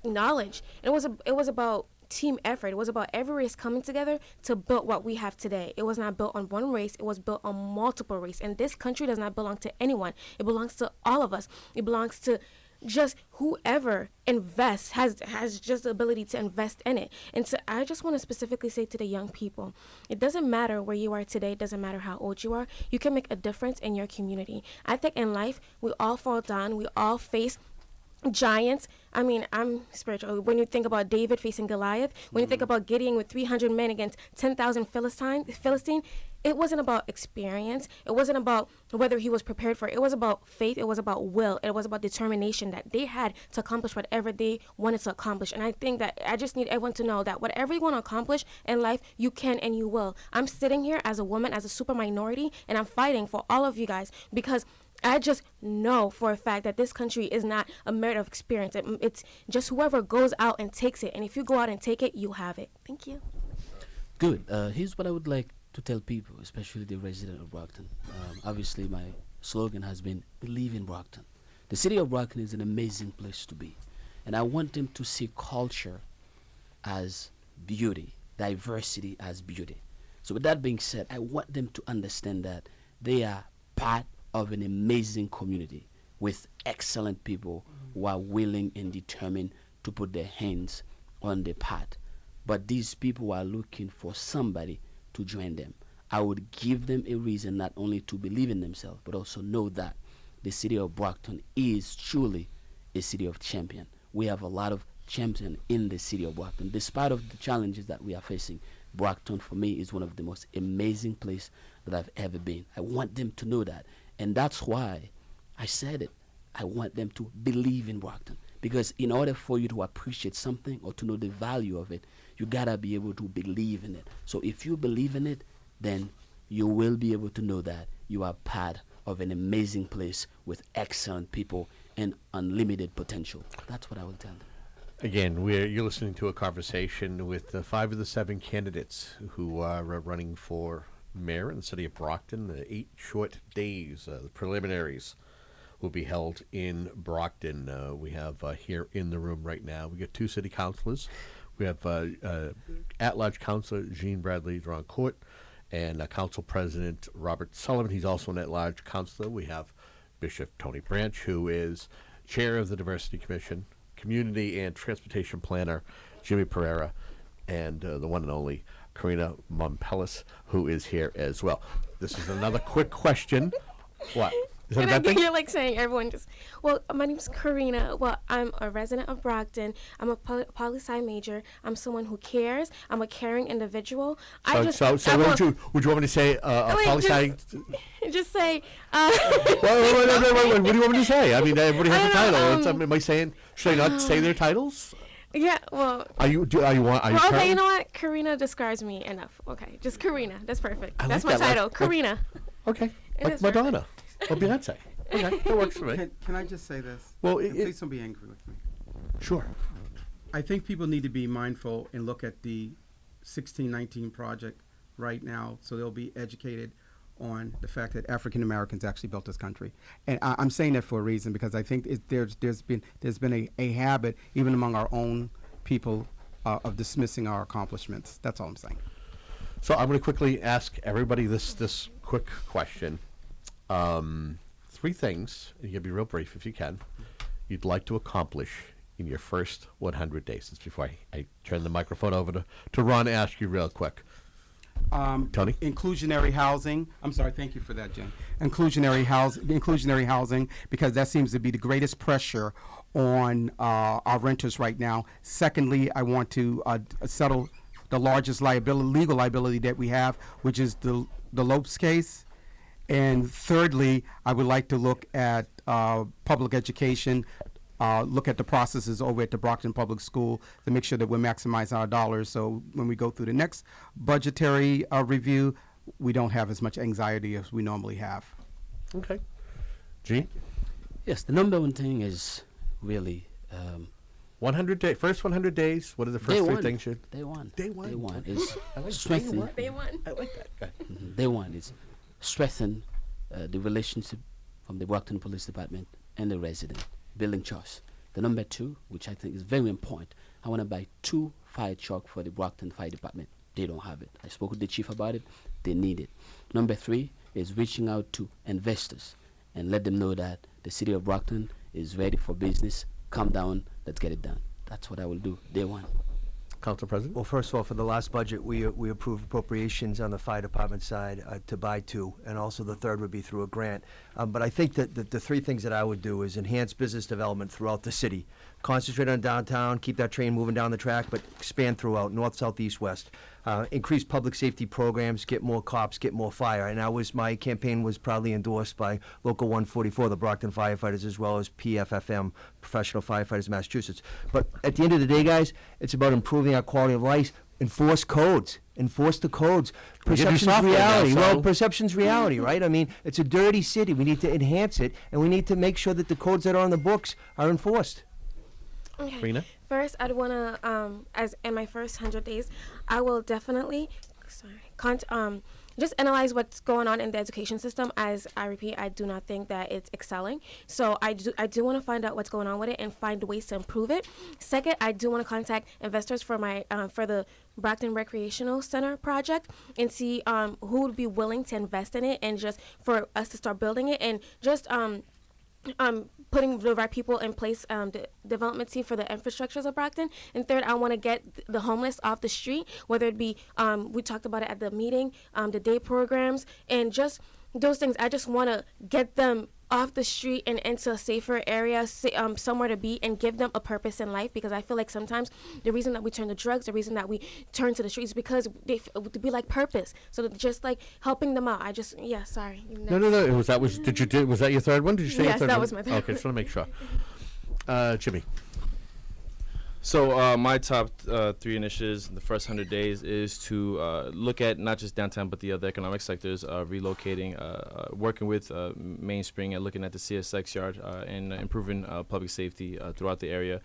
knowledge. It was about team effort. It was about every race coming together to build what we have today. It was not built on one race. It was built on multiple races. And this country does not belong to anyone. It belongs to all of us. It belongs to just whoever invests has just the ability to invest in it. And so I just want to specifically say to the young people, it doesn't matter where you are today. It doesn't matter how old you are. You can make a difference in your community. I think in life, we all fall down. We all face giants. I mean, I'm spiritual. When you think about David facing Goliath, when you think about Gideon with 300 men against 10,000 Philistine, it wasn't about experience. It wasn't about whether he was prepared for it. It was about faith. It was about will. It was about determination that they had to accomplish whatever they wanted to accomplish. And I think that I just need everyone to know that whatever you want to accomplish in life, you can and you will. I'm sitting here as a woman, as a super minority, and I'm fighting for all of you guys because I just know for a fact that this country is not a merit of experience. It's just whoever goes out and takes it. And if you go out and take it, you have it. Thank you. Good. Here's what I would like to tell people, especially the resident of Brockton. Obviously, my slogan has been believe in Brockton. The city of Brockton is an amazing place to be. And I want them to see culture as beauty, diversity as beauty. So with that being said, I want them to understand that they are part of an amazing community with excellent people who are willing and determined to put their hands on the pot. But these people are looking for somebody to join them. I would give them a reason not only to believe in themselves, but also know that the city of Brockton is truly a city of champion. We have a lot of champion in the city of Brockton. Despite of the challenges that we are facing, Brockton for me is one of the most amazing places that I've ever been. I want them to know that. And that's why I said it. I want them to believe in Brockton. Because in order for you to appreciate something or to know the value of it, you gotta be able to believe in it. So if you believe in it, then you will be able to know that you are part of an amazing place with excellent people and unlimited potential. That's what I will tell them. Again, you're listening to a conversation with 5 of the 7 candidates who are running for mayor in the city of Brockton. 8 short days. The preliminaries will be held in Brockton. We have here in the room right now, we got 2 city councilors. We have at-large councilor Jean Bradley Derenoncourt and Council President Robert Sullivan. He's also an at-large councilor. We have Bishop Tony Branch, who is chair of the Diversity Commission, Community and Transportation Planner Jimmy Pereira, and the one and only Carina Mompelas, who is here as well. This is another quick question. What? Is that a bad thing? You're like saying everyone just, well, my name's Carina. Well, I'm a resident of Brockton. I'm a poli-sci major. I'm someone who cares. I'm a caring individual. So would you want me to say a poli-sci? Just say. Wait, what do you want me to say? I mean, everybody has a title. Am I saying, should I not say their titles? Yeah, well. Are you okay, you know what? Carina describes me enough. Okay, just Carina. That's perfect. That's my title, Carina. Okay, like Madonna. Or Beyonce. Okay, that works for me. Can I just say this? Well, And please don't be angry with me. Sure. I think people need to be mindful and look at the 1619 project right now, so they'll be educated on the fact that African Americans actually built this country. And I'm saying that for a reason, because I think there's been a habit, even among our own people, of dismissing our accomplishments. That's all I'm saying. So I'm going to quickly ask everybody this quick question. 3 things, and you can be real brief if you can, you'd like to accomplish in your first 100 days. That's before I turn the microphone over to Ron to ask you real quick. Tony? Inclusionary housing. I'm sorry, thank you for that, Jen. Inclusionary housing, because that seems to be the greatest pressure on our renters right now. Secondly, I want to settle the largest legal liability that we have, which is the Lopes case. And thirdly, I would like to look at public education, look at the processes over at the Brockton Public School to make sure that we're maximizing our dollars. So when we go through the next budgetary review, we don't have as much anxiety as we normally have. Okay. Gene? Yes, the number one thing is really 100 first 100 days. What are the first 3 things you? Day one. Day one. Day one Okay. is I like strengthen. Day one. I like that. Okay. Day one is strengthen the relationship from the Brockton Police Department and the resident, building trust. The number 2, which I think is very important, I want to buy 2 fire trucks for the Brockton Fire Department. They don't have it. I spoke with the chief about it. They need it. Number 3 is reaching out to investors and let them know that the city of Brockton is ready for business. Come down. Let's get it done. That's what I will do. Day one. Council President? Well, first of all, for the last budget, we approved appropriations on the fire department side to buy two, and also the third would be through a grant. But I think that the three things that I would do is enhance business development throughout the city, concentrate on downtown, keep that train moving down the track, but expand throughout north, south, east, west. Increase public safety programs, get more cops, get more fire. And my campaign was proudly endorsed by Local 144, the Brockton firefighters, as well as PFFM, Professional Firefighters of Massachusetts. But at the end of the day, guys, it's about improving our quality of life. Enforce codes. Enforce the codes. We can do Perception's software now, reality. so- Well, perception's reality, right? I mean, it's a dirty city. We need to enhance it, and we need to make sure that the codes that are on the books are enforced. Okay. Karina? First, I'd want to, as in my first 100 days, I will definitely, just analyze what's going on in the education system. As I repeat, I do not think that it's excelling. So I do want to find out what's going on with it and find ways to improve it. Second, I do want to contact investors for my for the Brockton Recreational Center project and see who would be willing to invest in it and just for us to start building it and just putting the right people in place, the development team for the infrastructures of Brockton. And third, I want to get the homeless off the street, whether it be, we talked about it at the meeting, the day programs, and just those things. I just want to get them off the street and into a safer area, somewhere to be, and give them a purpose in life, because I feel like sometimes the reason that we turn to drugs, the reason that we turn to the streets is because to be like purpose. So just like helping them out. Sorry. No. Was that your third one? Did you say your Yes, third that one? was my third Okay, just want to make sure. Jimmy. So my top three initiatives in the first 100 days is to look at not just downtown but the other economic sectors, relocating, working with Mainspring and looking at the CSX yard and improving public safety throughout the area.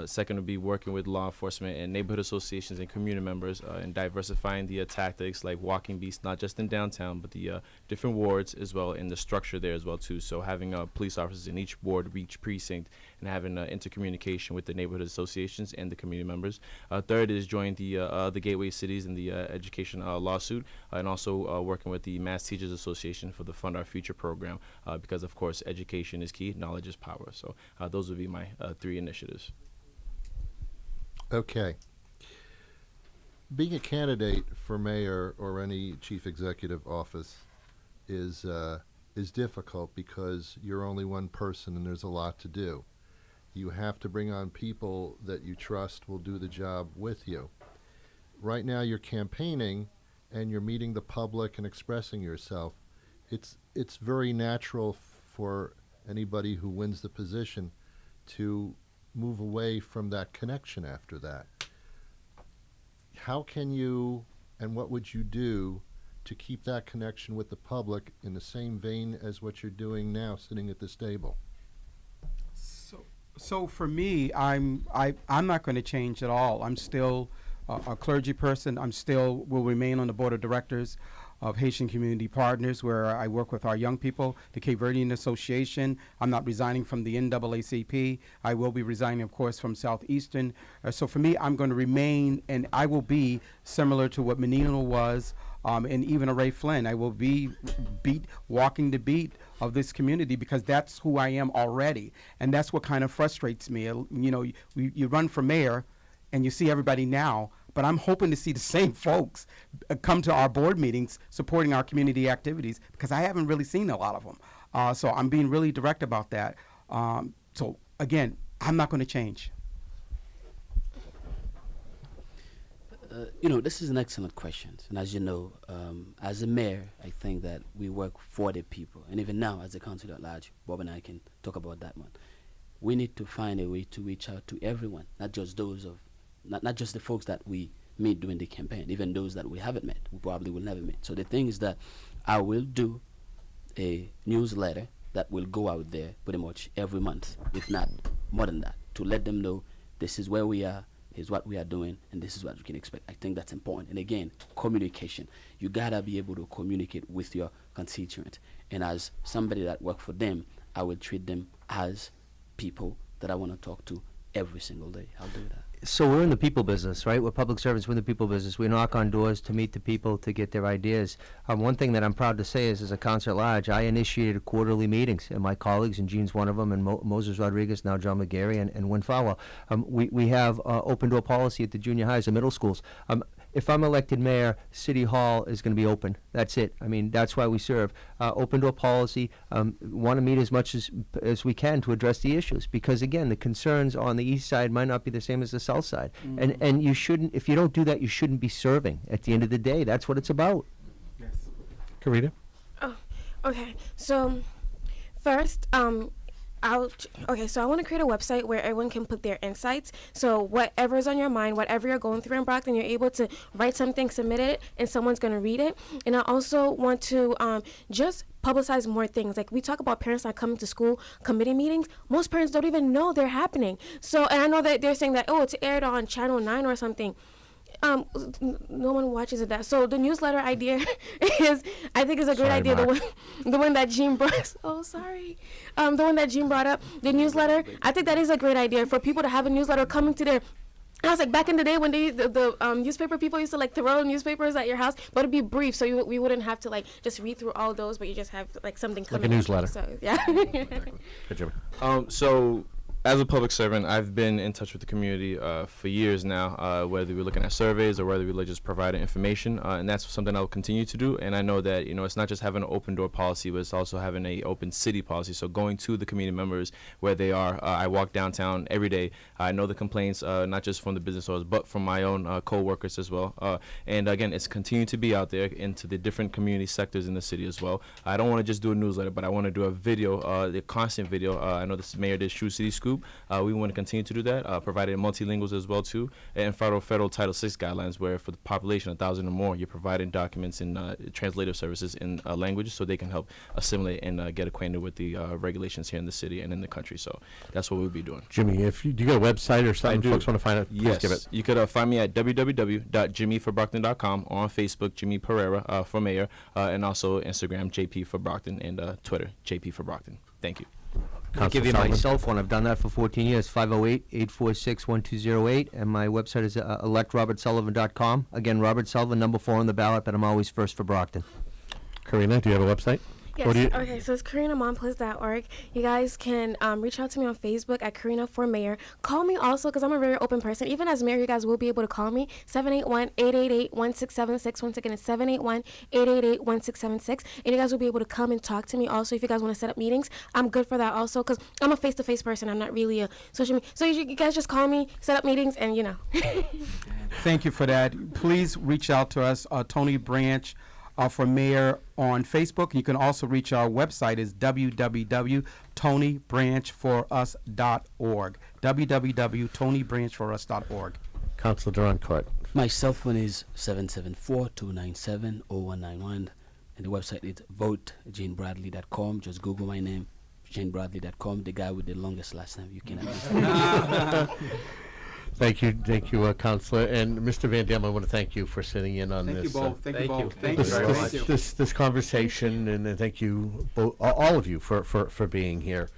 Second would be working with law enforcement and neighborhood associations and community members and diversifying the tactics like walking beats, not just in downtown, but the different wards as well, and the structure there as well too. So having police officers in each ward, each precinct, and having intercommunication with the neighborhood associations and the community members. Third is joining the Gateway Cities in the education lawsuit, and also working with the Mass Teachers Association for the Fund Our Future program, because of course education is key, knowledge is power. So those would be my three initiatives. Okay. Being a candidate for mayor or any chief executive office is difficult because you're only one person and there's a lot to do. You have to bring on people that you trust will do the job with you. Right now you're campaigning and you're meeting the public and expressing yourself. It's very natural for anybody who wins the position to move away from that connection after that. How can you, and what would you do to keep that connection with the public in the same vein as what you're doing now, sitting at this table? So for me, I'm not going to change at all. I'm still a clergy person. Will remain on the board of directors of Haitian Community Partners, where I work with our young people, the Cape Verdean Association. I'm not resigning from the NAACP. I will be resigning, of course, from Southeastern. So for me, I'm going to remain, and I will be similar to what Menino was, and even a Ray Flynn. I will be walking the beat of this community because that's who I am already. And that's what kind of frustrates me. You know, you run for mayor and you see everybody now, but I'm hoping to see the same folks come to our board meetings supporting our community activities, because I haven't really seen a lot of them. So I'm being really direct about that. So again, I'm not going to change. You know, this is an excellent question. And as you know, as a mayor, I think that we work for the people. And even now, as a council at large, Bob and I can talk about that one. We need to find a way to reach out to everyone, not just those of, not just the folks that we meet during the campaign, even those that we haven't met, we probably will never meet. So the thing is that I will do a newsletter that will go out there pretty much every month, if not more than that, to let them know this is where we are, here's what we are doing, and this is what you can expect. I think that's important. And again, communication. You gotta be able to communicate with your constituent. And as somebody that works for them, I will treat them as people that I want to talk to every single day. I'll do that. So we're in the people business, right? We're public servants. We're in the people business. We knock on doors to meet the people, to get their ideas. One thing that I'm proud to say is, as a council at large, I initiated quarterly meetings, and my colleagues, and Gene's one of them, and Moses Rodriguez, now John McGarry, and Win Fowler. We have open door policy at the junior highs and middle schools. If I'm elected mayor, City Hall is going to be open. That's it. I mean, that's why we serve. Open door policy, want to meet as much as we can to address the issues. Because, again, the concerns on the east side might not be the same as the south side. And you shouldn't, if you don't do that, you shouldn't be serving. At the end of the day, that's what it's about. Carina? Oh, okay. So, first, so I want to create a website where everyone can put their insights. So whatever's on your mind, whatever you're going through in Brockton, you're able to write something, submit it, and someone's going to read it. And I also want to just publicize more things. Like, we talk about parents not coming to school committee meetings. Most parents don't even know they're happening. So, and I know that they're saying that, oh, it's aired on Channel 9 or something. No one watches it. That so the newsletter idea I think is a great idea. Mark. The one that Gene brought. Oh, sorry. The one that Gene brought up. The newsletter. I think that is a great idea for people to have a newsletter coming to their. I was like, back in the day when the newspaper people used to like throw newspapers at your house, but it'd be brief, so we wouldn't have to like just read through all those, but you just have like something coming. Like a newsletter. So yeah. Good job. So, as a public servant, I've been in touch with the community for years now, whether we're looking at surveys or whether we're just providing information, and that's something I'll continue to do. And I know that, it's not just having an open door policy, but it's also having a open city policy. So going to the community members where they are. I walk downtown every day. I know the complaints, not just from the business owners, but from my own co-workers as well. And again, it's continuing to be out there into the different community sectors in the city as well. I don't want to just do a newsletter, but I want to do a video, the constant video. I know the mayor did Shoe City Scoop. We want to continue to do that, providing multilinguals as well too, and federal Title VI guidelines, where for the population 1,000 or more, you're providing documents in translative services in languages, so they can help assimilate and get acquainted with the regulations here in the city and in the country. So that's what we'll be doing. Jimmy, do you got a website or something folks want to find out? Yes, give it. you could find me at www.jimmyforbrockton.com, or on Facebook, Jimmy Pereira for mayor, and also Instagram, JP for Brockton, and Twitter, JP for Brockton. Thank you. I'll give you my cell phone. I've done that for 14 years, 508-846-1208, and my website is electrobertsullivan.com. Again, Robert Sullivan, number 4 on the ballot, but I'm always first for Brockton. Carina, do you have a website? Yes. Okay, so it's CarinaMompelas.org. You guys can reach out to me on Facebook at Carina for Mayor. Call me also, because I'm a very open person. Even as mayor, you guys will be able to call me, 781-888-1676. Once again, it's 781-888-1676. And you guys will be able to come and talk to me also if you guys want to set up meetings. I'm good for that also, because I'm a face-to-face person. I'm not really a social media. So you guys just call me, set up meetings, and Thank you for that. Please reach out to us, Tony Branch, for mayor on Facebook. You can also reach our website is www.tonybranchforus.org. www.tonybranchforus.org. Councilor Derenoncourt. My cell phone is 774-297-0191, and the website is votejanebradley.com. Just Google my name, janebradley.com, the guy with the longest last name. You can understand. Thank you, Councilor. And Mr. Van Dam, I want to thank you for sitting in on Thank this. you both. Thank you both. Thank This, you very much. this conversation, and thank you, all of you, for being here.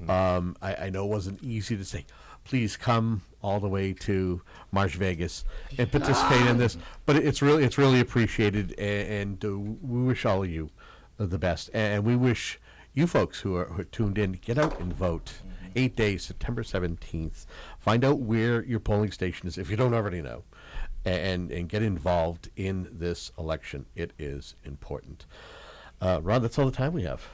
I know it wasn't easy to say, please come all the way to March Vegas and participate in this, but it's really appreciated, and we wish all of you the best, and we wish you folks who are tuned in, get out and vote. 8 days, September 17th. Find out where your polling station is if you don't already know, and get involved in this election. It is important. Ron, that's all the time we have.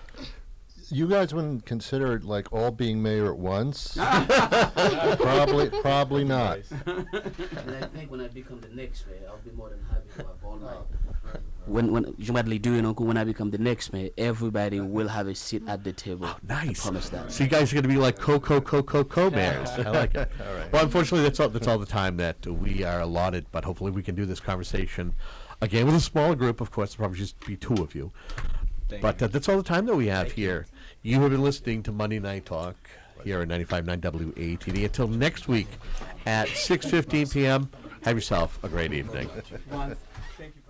You guys wouldn't consider like all being mayor at once? Probably not. And I think when I become the next mayor, I'll be more than happy to have all my. When Bradley Derenoncourt, when I become the next mayor, everybody will have a seat at the table. Oh, nice. I promise that. So you guys are going to be like co-mayors. I like it. All right. Well, unfortunately, that's all the time that we are allotted, but hopefully we can do this conversation again with a smaller group. Of course, there'll probably just be 2 of you. But that's all the time that we have here. You have been listening to Monday Night Talk here at 95.9 WATD. Until next week at 6:15 p.m., have yourself a great evening. Thank you.